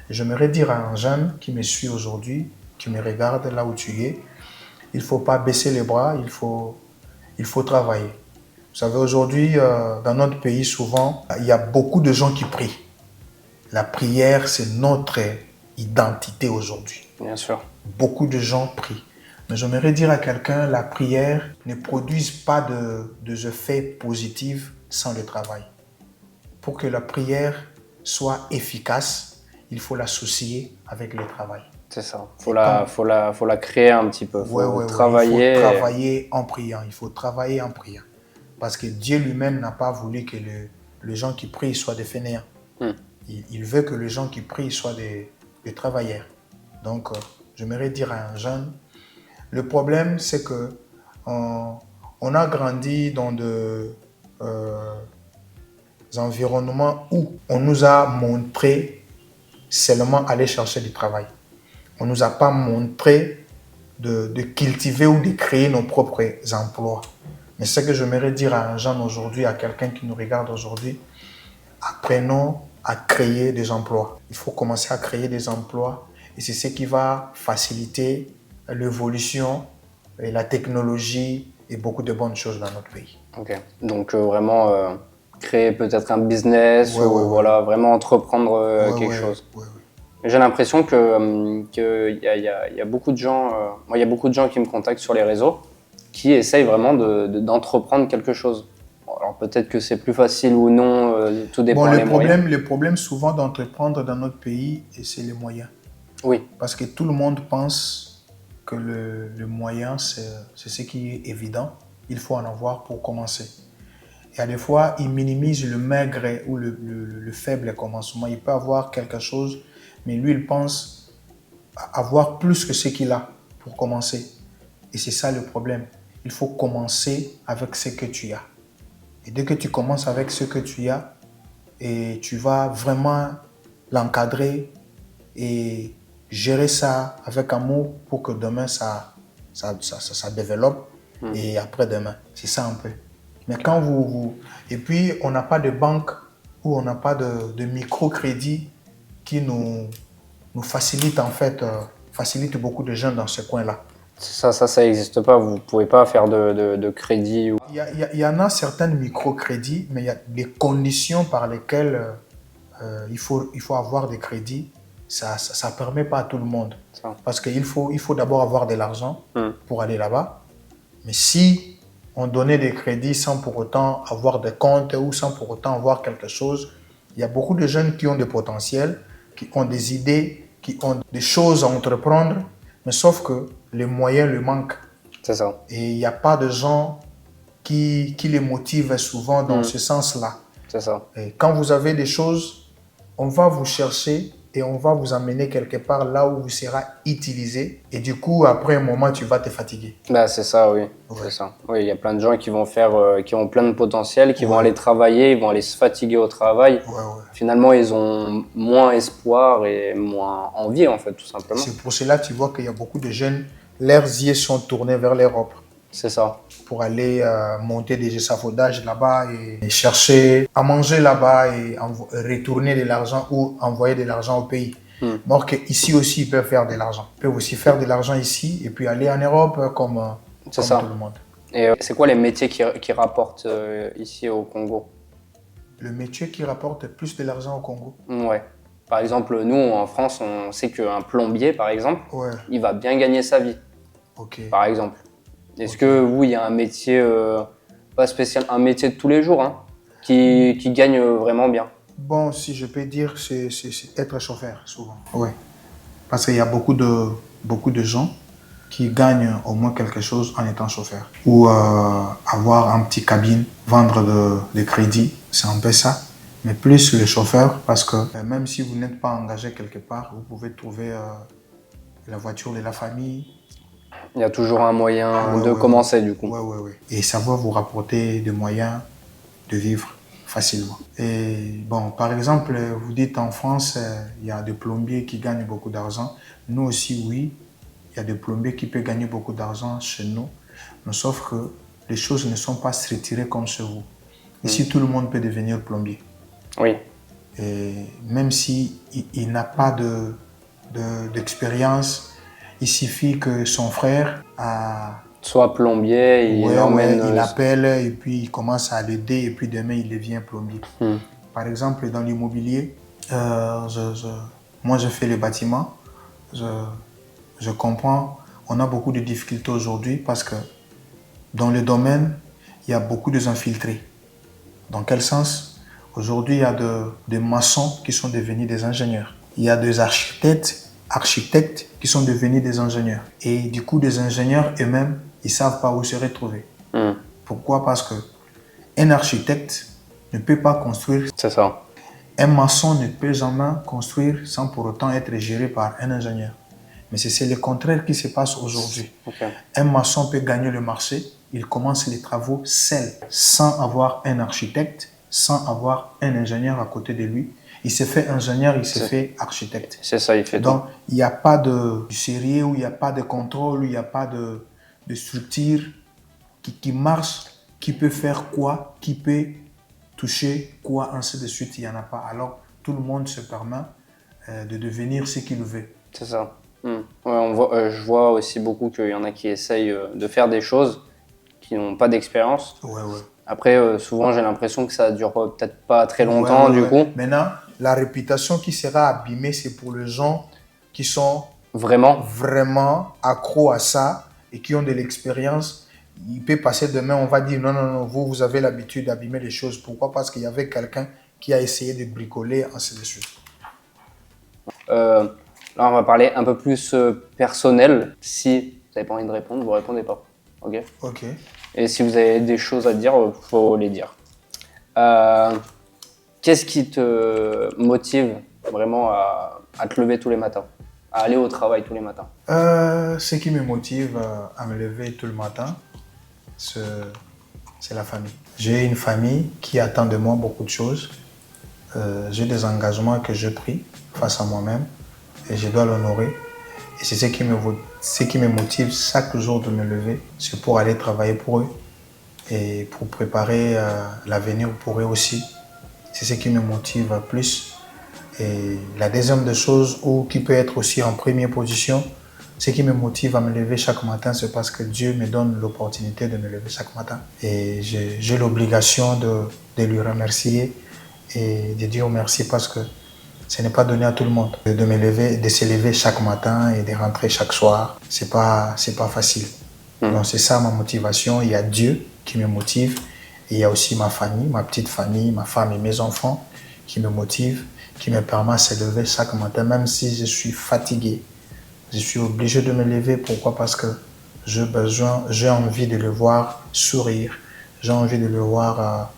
J'aimerais dire à un jeune qui me suit aujourd'hui, qui me regarde là où tu es, il ne faut pas baisser les bras, il faut travailler. Vous savez, aujourd'hui, dans notre pays, souvent, il y a beaucoup de gens qui prient. La prière, c'est notre identité aujourd'hui. Bien sûr. Beaucoup de gens prient. Mais j'aimerais dire à quelqu'un, la prière ne produit pas de effets positifs sans le travail. Pour que la prière soit efficace, il faut l'associer avec le travail. C'est ça. Faut la créer un petit peu. Faut travailler. Il faut travailler en priant. Il faut travailler en priant. Parce que Dieu lui-même n'a pas voulu que les gens qui prient soient des fainéants. Il veut que les gens qui prient soient des travailleurs. Donc, j'aimerais dire à un jeune, le problème, c'est que on a grandi dans des environnements où on nous a montré seulement aller chercher du travail. On ne nous a pas montré de cultiver ou de créer nos propres emplois. Mais ce que j'aimerais dire à un jeune aujourd'hui, à quelqu'un qui nous regarde aujourd'hui, apprenons à créer des emplois. Il faut commencer à créer des emplois et c'est ce qui va faciliter l'évolution et la technologie et beaucoup de bonnes choses dans notre pays. Ok. Donc vraiment créer peut-être un business ou voilà, vraiment entreprendre quelque chose. J'ai l'impression que y a beaucoup de gens, moi il y a beaucoup de gens qui me contactent sur les réseaux qui essayent vraiment d'entreprendre quelque chose. Alors peut-être que c'est plus facile ou non, tout dépend des moyens. Le problème souvent d'entreprendre dans notre pays, c'est les moyens. Oui. Parce que tout le monde pense que le moyen, c'est ce qui est évident. Il faut en avoir pour commencer. Et à des fois, ils minimisent le maigre ou le faible commencement. Il peut avoir quelque chose, mais lui, il pense avoir plus que ce qu'il a pour commencer. Et c'est ça le problème. Il faut commencer avec ce que tu as. Et dès que tu commences avec ce que tu as, et tu vas vraiment l'encadrer et gérer ça avec amour pour que demain ça développe et après-demain. C'est ça un peu. Mais quand Et puis, on n'a pas de banque ou on n'a pas de microcrédit qui nous facilite en fait, facilite beaucoup de jeunes dans ce coin-là. Ça n'existe pas. Vous ne pouvez pas faire de crédit. Il y en a certains microcrédits, mais il y a des conditions par lesquelles il faut avoir des crédits. Ça ne permet pas à tout le monde. Parce qu'il faut d'abord avoir de l'argent pour aller là-bas. Mais si on donnait des crédits sans pour autant avoir des comptes ou sans pour autant avoir quelque chose, il y a beaucoup de jeunes qui ont des potentiels, qui ont des idées, qui ont des choses à entreprendre, mais sauf que les moyens lui manquent. C'est ça. Et il n'y a pas de gens qui les motivent souvent dans ce sens-là. C'est ça. Et quand vous avez des choses, on va vous chercher et on va vous amener quelque part là où vous serez utilisé. Et du coup, après un moment, tu vas te fatiguer. Bah, c'est ça, oui. Ouais. C'est ça. Oui, il y a plein de gens qui vont qui ont plein de potentiel, qui vont aller travailler, ils vont aller se fatiguer au travail. Finalement, ils ont moins espoir et moins envie, en fait, tout simplement. C'est pour cela que tu vois qu'il y a beaucoup de jeunes, leurs yeux sont tournés vers l'Europe. C'est ça. Pour aller monter des échafaudages là-bas et chercher à manger là-bas et retourner de l'argent ou envoyer de l'argent au pays. Alors qu'ici aussi, ils peuvent faire de l'argent. Ils peuvent aussi faire de l'argent ici et puis aller en Europe comme tout le monde. Et c'est quoi les métiers qui rapportent ici au Congo? Le métier qui rapporte plus de l'argent au Congo? Ouais. Par exemple, nous, en France, on sait qu'un plombier, par exemple, il va bien gagner sa vie. Par exemple. Est-ce que vous, il y a un métier, pas spécial, un métier de tous les jours, hein, qui gagne vraiment bien? Bon, si je peux dire, c'est être chauffeur, souvent. Oui. Parce qu'il y a beaucoup de gens qui gagnent au moins quelque chose en étant chauffeur. Ou avoir un petit cabine, vendre des crédits, c'est un peu ça. Mais plus le chauffeur, parce que même si vous n'êtes pas engagé quelque part, vous pouvez trouver la voiture de la famille. Il y a toujours un moyen de commencer du coup. Oui. Et ça va vous rapporter des moyens de vivre facilement. Et bon, par exemple, vous dites en France, il y a des plombiers qui gagnent beaucoup d'argent. Nous aussi, oui, il y a des plombiers qui peuvent gagner beaucoup d'argent chez nous. Mais sauf que les choses ne sont pas structurées comme chez vous. Ici, tout le monde peut devenir plombier. Oui. Et même s'il n'a pas d'expérience, il suffit que son frère soit plombier, il appelle et puis il commence à l'aider et puis demain il devient plombier. Par exemple, dans l'immobilier, moi je fais les bâtiments, je comprends, on a beaucoup de difficultés aujourd'hui parce que dans le domaine, il y a beaucoup de infiltrés. Dans quel sens? Aujourd'hui, il y a des maçons qui sont devenus des ingénieurs. Il y a des architectes qui sont devenus des ingénieurs. Et du coup, des ingénieurs eux-mêmes, ils ne savent pas où se retrouver. Pourquoi? Parce qu'un architecte ne peut pas construire. C'est ça. Un maçon ne peut jamais construire sans pour autant être géré par un ingénieur. Mais c'est le contraire qui se passe aujourd'hui. Okay. Un maçon peut gagner le marché, il commence les travaux seul, sans avoir un architecte, sans avoir un ingénieur à côté de lui. Il se fait ingénieur, il se fait architecte. C'est ça, il fait donc, il n'y a pas de sérieux, il n'y a pas de contrôle, il n'y a pas de structure qui marche, qui peut faire quoi, qui peut toucher quoi, ainsi de suite, il n'y en a pas. Alors, tout le monde se permet de devenir ce qu'il veut. C'est ça. Ouais, je vois aussi beaucoup qu'il y en a qui essayent de faire des choses qui n'ont pas d'expérience. Ouais. Après, souvent, j'ai l'impression que ça dure peut-être pas très longtemps, du coup. Maintenant, la réputation qui sera abîmée, c'est pour les gens qui sont vraiment accros à ça et qui ont de l'expérience. Il peut passer demain, on va dire non, vous avez l'habitude d'abîmer les choses. Pourquoi? Parce qu'il y avait quelqu'un qui a essayé de bricoler, ainsi de suite. Là, on va parler un peu plus personnel. Si vous n'avez pas envie de répondre, vous ne répondez pas. Ok. Et si vous avez des choses à dire, il faut les dire. Qu'est-ce qui te motive vraiment à te lever tous les matins, à aller au travail tous les matins? Ce qui me motive à me lever tout le matin, c'est la famille. J'ai une famille qui attend de moi beaucoup de choses. J'ai des engagements que j'ai pris face à moi-même et je dois l'honorer. Et c'est ce qui me motive chaque jour de me lever, c'est pour aller travailler pour eux et pour préparer l'avenir pour eux aussi. C'est ce qui me motive plus. Et la deuxième des choses, ou qui peut être aussi en première position, ce qui me motive à me lever chaque matin, c'est parce que Dieu me donne l'opportunité de me lever chaque matin. Et j'ai l'obligation de lui remercier et de dire merci parce que ce n'est pas donné à tout le monde de me lever, de se lever chaque matin et de rentrer chaque soir. C'est pas facile. Donc c'est ça ma motivation. Il y a Dieu qui me motive. Et il y a aussi ma famille, ma petite famille, ma femme et mes enfants qui me motivent, qui me permettent de se lever chaque matin, même si je suis fatigué. Je suis obligé de me lever. Pourquoi? Parce que j'ai envie de le voir sourire. J'ai envie de le voir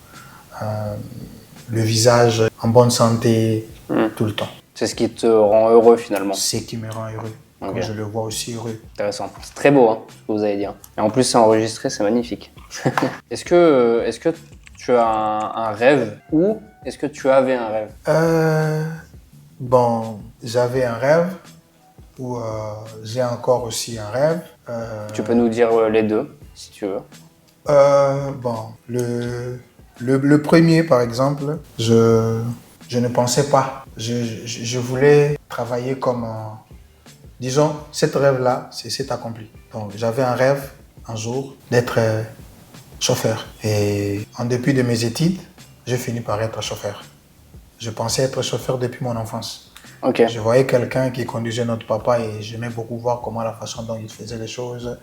le visage en bonne santé tout le temps. C'est ce qui te rend heureux finalement? C'est ce qui me rend heureux. Quand je le vois aussi heureux. Intéressant. C'est très beau, ce que vous allez dire. Et en plus, c'est enregistré, c'est magnifique. Est-ce que tu as un rêve ou est-ce que tu avais un rêve? Bon, j'avais un rêve ou j'ai encore aussi un rêve. Tu peux nous dire les deux, si tu veux. Bon, le premier, par exemple, je ne pensais pas. Je voulais travailler comme... disons, cet rêve-là, c'est accompli. Donc, j'avais un rêve, un jour, d'être chauffeur. Et en dépit de mes études, j'ai fini par être chauffeur. Je pensais être chauffeur depuis mon enfance. Okay. Je voyais quelqu'un qui conduisait notre papa et j'aimais beaucoup voir comment la façon dont il faisait les choses.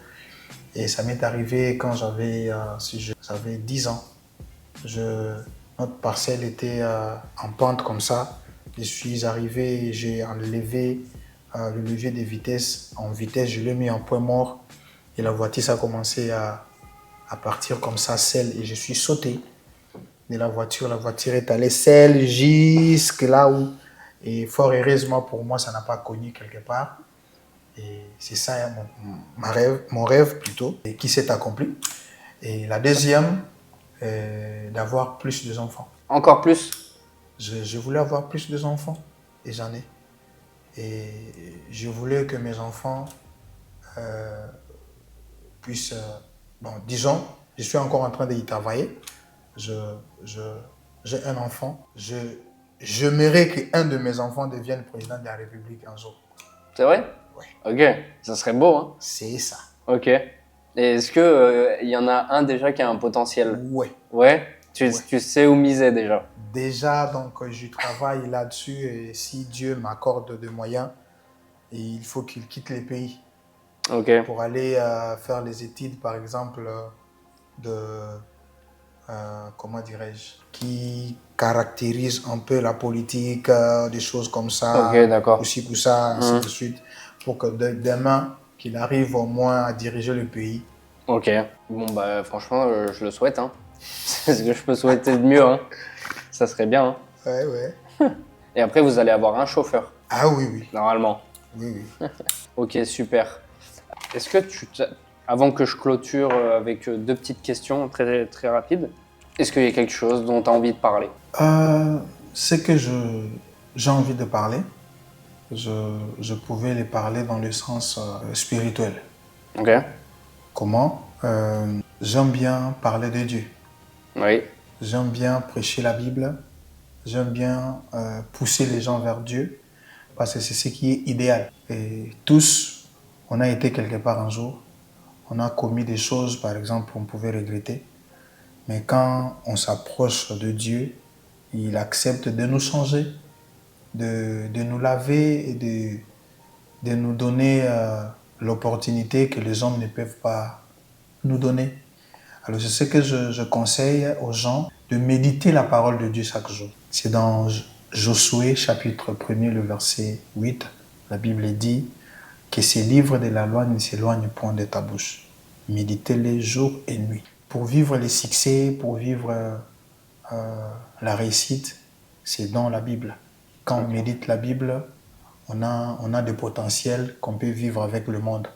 Et ça m'est arrivé quand j'avais 10 ans. Notre parcelle était en pente comme ça. Je suis arrivé, j'ai enlevé le levier des vitesses en vitesse, je l'ai mis en point mort et la voiture ça a commencé à partir comme ça, selle, et je suis sauté de la voiture est allée selle jusque là où, et fort heureusement pour moi, ça n'a pas cogné quelque part. Et c'est ça hein, mon rêve plutôt, et qui s'est accompli. Et la deuxième, d'avoir plus d'enfants. Encore plus? Je voulais avoir plus d'enfants, et j'en ai. Et je voulais que mes enfants puissent, bon, disons, je suis encore en train d'y travailler. J'ai un enfant. J'aimerais qu'un de mes enfants devienne président de la République un jour. C'est vrai? Oui. Ok, ça serait beau, hein? C'est ça. Ok. Et est-ce que y en a un déjà qui a un potentiel? Ouais. Ouais? Ouais. Tu sais où miser déjà? Déjà, donc, je travaille là-dessus et si Dieu m'accorde des moyens, il faut qu'il quitte les pays Ok. pour aller faire les études, par exemple, de, comment dirais-je, qui caractérise un peu la politique, des choses comme ça, Ok, d'accord. aussi pour ça, ainsi de suite, pour que demain, qu'il arrive au moins à diriger le pays. Ok. Bon, bah, franchement, je le souhaite, hein. C'est ce que je peux souhaiter de mieux, hein. Ça serait bien, hein. Ouais, ouais. Et après, vous allez avoir un chauffeur, Ah oui, oui. normalement. Oui, oui. Ok, super. Est-ce que avant que je clôture avec deux petites questions très, très rapides, est-ce qu'il y a quelque chose dont tu as envie de parler? Ce que j'ai envie de parler, je pouvais les parler dans le sens spirituel. Ok. Comment? J'aime bien parler de Dieu. Oui. J'aime bien prêcher la Bible. J'aime bien pousser les gens vers Dieu parce que c'est ce qui est idéal. Et tous, on a été quelque part un jour. On a commis des choses, par exemple, qu'on pouvait regretter. Mais quand on s'approche de Dieu, il accepte de nous changer, de nous laver et de nous donner l'opportunité que les hommes ne peuvent pas nous donner. Alors, c'est ce que je conseille aux gens, de méditer la parole de Dieu chaque jour. C'est dans Josué, chapitre 1er, le verset 8. La Bible dit que ces livres de la loi ne s'éloignent point de ta bouche. Méditez-les jour et nuit. Pour vivre les succès, pour vivre la réussite, c'est dans la Bible. Quand on médite la Bible, on a des potentiels qu'on peut vivre avec le monde.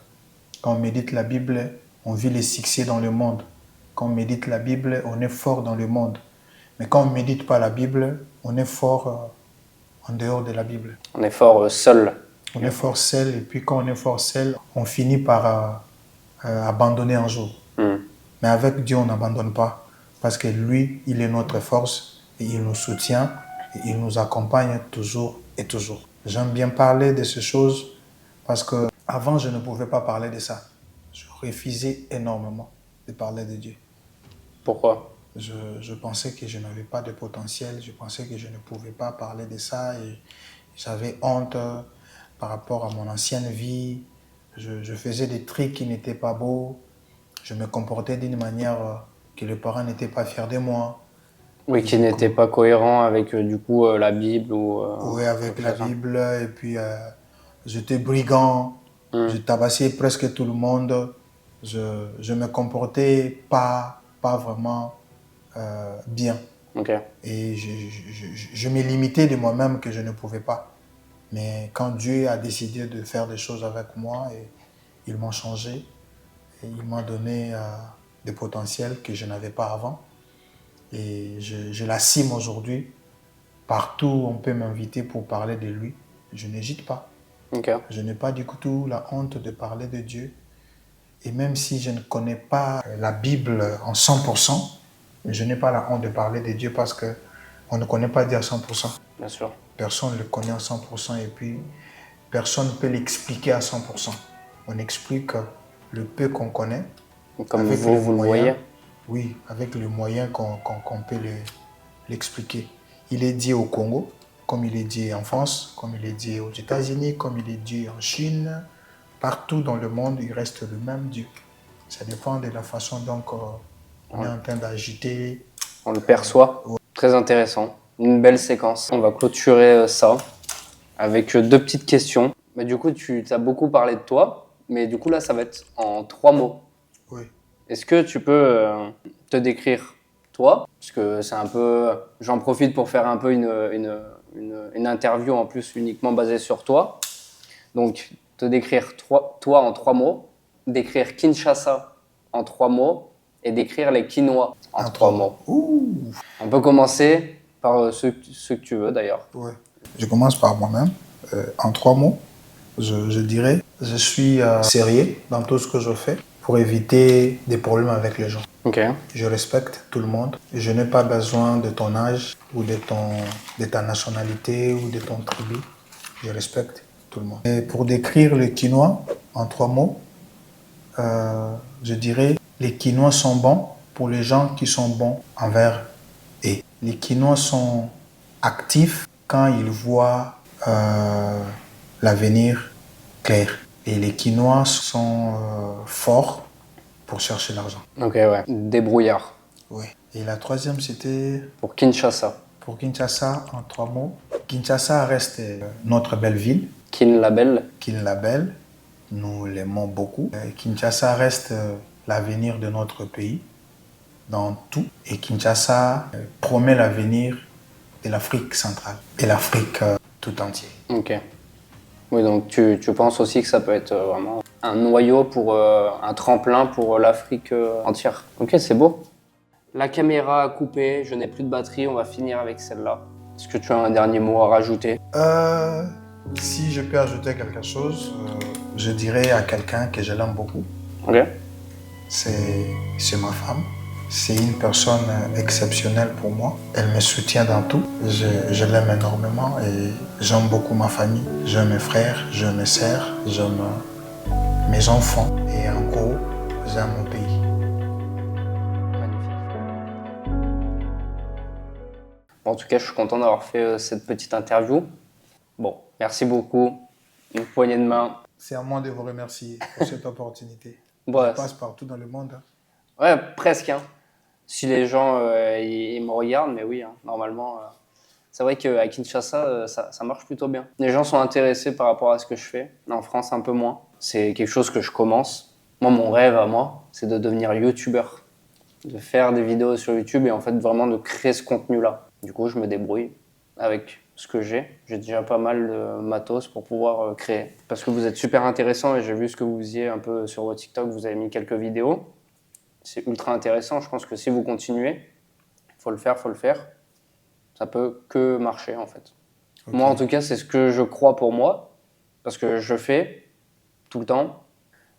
Quand on médite la Bible, on vit les succès dans le monde. Quand on médite la Bible, on est fort dans le monde. Mais quand on ne médite pas la Bible, on est fort en dehors de la Bible. On est fort seul. On est fort seul, et puis quand on est fort seul, on finit par abandonner un jour. Mais avec Dieu, on n'abandonne pas, parce que lui, il est notre force, et il nous soutient, et il nous accompagne toujours et toujours. J'aime bien parler de ces choses, parce que avant je ne pouvais pas parler de ça. Je refusais énormément de parler de Dieu. Pourquoi? Je pensais que je n'avais pas de potentiel, je pensais que je ne pouvais pas parler de ça et j'avais honte par rapport à mon ancienne vie. Je faisais des trucs qui n'étaient pas beaux, je me comportais d'une manière que les parents n'étaient pas fiers de moi. Oui, qui n'était pas cohérent avec du coup la Bible ou... oui, avec la Bible, et puis j'étais brigand, je tabassais presque tout le monde, je me comportais pas vraiment bien. Okay. Et je me limitais de moi-même que je ne pouvais pas. Mais quand Dieu a décidé de faire des choses avec moi, et il m'a changé, et il m'a donné des potentiels que je n'avais pas avant. Et je l'assume aujourd'hui. Partout où on peut m'inviter pour parler de lui, je n'hésite pas. Okay. Je n'ai pas du tout la honte de parler de Dieu. Et même si je ne connais pas la Bible en 100%, je n'ai pas la honte de parler de Dieu parce qu'on ne connaît pas Dieu à 100%. Bien sûr. Personne ne le connaît à 100% et puis personne ne peut l'expliquer à 100%. On explique le peu qu'on connaît. Comme vous le voyez. Oui, avec le moyen qu'on peut l'expliquer. Il est dit au Congo, comme il est dit en France, comme il est dit aux États-Unis, comme il est dit en Chine. Partout dans le monde, il reste le même Dieu. Ça dépend de la façon dont on est en train d'agiter. On le perçoit. Très intéressant. Une belle séquence. On va clôturer ça avec deux petites questions. Mais du coup, tu as beaucoup parlé de toi, mais du coup, là, ça va être en 3 mots. Oui. Est-ce que tu peux te décrire toi? Parce que c'est un peu. J'en profite pour faire un peu une interview en plus uniquement basée sur toi. Donc, te décrire toi en 3 mots, décrire Kinshasa en 3 mots et décrire les Quinois en 3 mots. Ouh. On peut commencer par ceux que tu veux d'ailleurs. Ouais. Je commence par moi-même. En 3 mots, je dirais, je suis sérieux dans tout ce que je fais pour éviter des problèmes avec les gens. Ok. Je respecte tout le monde. Je n'ai pas besoin de ton âge ou de ta nationalité ou de ton tribu. Je respecte tout le monde. Et pour décrire les Quinois en 3 mots, je dirais les Quinois sont bons pour les gens qui sont bons envers eux. Les Quinois sont actifs quand ils voient l'avenir clair. Et les Quinois sont forts pour chercher l'argent. Ok, ouais. Débrouillard. Oui. Et la troisième, c'était Pour Kinshasa. pour Kinshasa en 3 mots. Kinshasa reste notre belle ville, Kin Label. Kin-Label. Nous l'aimons beaucoup. Kinshasa reste l'avenir de notre pays dans tout. Et Kinshasa promet l'avenir de l'Afrique centrale et l'Afrique tout entière. Ok. Oui, donc tu penses aussi que ça peut être vraiment un noyau pour un tremplin pour l'Afrique entière. Ok, c'est beau. La caméra a coupé, je n'ai plus de batterie, on va finir avec celle-là. Est-ce que tu as un dernier mot à rajouter? Si je peux ajouter quelque chose, je dirais à quelqu'un que je l'aime beaucoup. Ok. C'est ma femme. C'est une personne exceptionnelle pour moi. Elle me soutient dans tout. Je l'aime énormément et j'aime beaucoup ma famille. J'aime mes frères, j'aime mes sœurs, j'aime mes enfants. Et en gros, j'aime mon pays. Bon, en tout cas, je suis content d'avoir fait cette petite interview. Bon, merci beaucoup. Une poignée de main. C'est à moi de vous remercier pour cette opportunité. Ouais. Je passe partout dans le monde. Ouais, presque. Hein. Si les gens ils me regardent, mais oui, hein, normalement. C'est vrai qu'à Kinshasa, ça marche plutôt bien. Les gens sont intéressés par rapport à ce que je fais. En France, un peu moins. C'est quelque chose que je commence. Moi, mon rêve à moi, c'est de devenir youtubeur. De faire des vidéos sur YouTube et en fait vraiment de créer ce contenu-là. Du coup, je me débrouille avec ce que j'ai. J'ai déjà pas mal de matos pour pouvoir créer. Parce que vous êtes super intéressant et j'ai vu ce que vous faisiez un peu sur votre TikTok. Vous avez mis quelques vidéos. C'est ultra intéressant. Je pense que si vous continuez, faut le faire. Ça peut que marcher en fait. Okay. Moi, en tout cas, c'est ce que je crois pour moi. Parce que je fais tout le temps.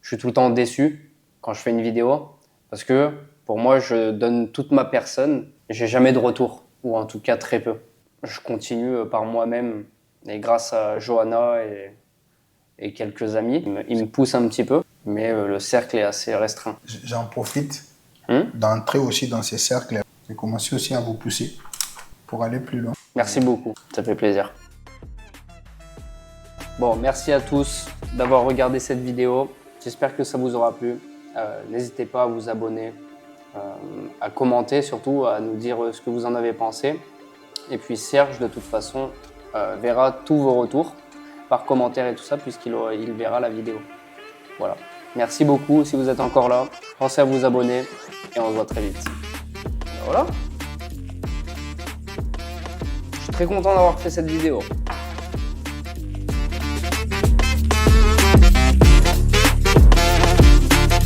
Je suis tout le temps déçu quand je fais une vidéo. Parce que pour moi, je donne toute ma personne. J'ai jamais de retour. Ou en tout cas, très peu. Je continue par moi-même. Et grâce à Johanna et quelques amis, ils me poussent un petit peu. Mais le cercle est assez restreint. J'en profite d'entrer aussi dans ces cercles. J'ai commencé aussi à vous pousser pour aller plus loin. Merci beaucoup, ça fait plaisir. Bon, merci à tous d'avoir regardé cette vidéo. J'espère que ça vous aura plu. N'hésitez pas à vous abonner, à commenter surtout, à nous dire ce que vous en avez pensé. Et puis Serge, de toute façon, verra tous vos retours par commentaire et tout ça, puisqu'il verra la vidéo. Voilà. Merci beaucoup si vous êtes encore là. Pensez à vous abonner et on se voit très vite. Voilà. Je suis très content d'avoir fait cette vidéo.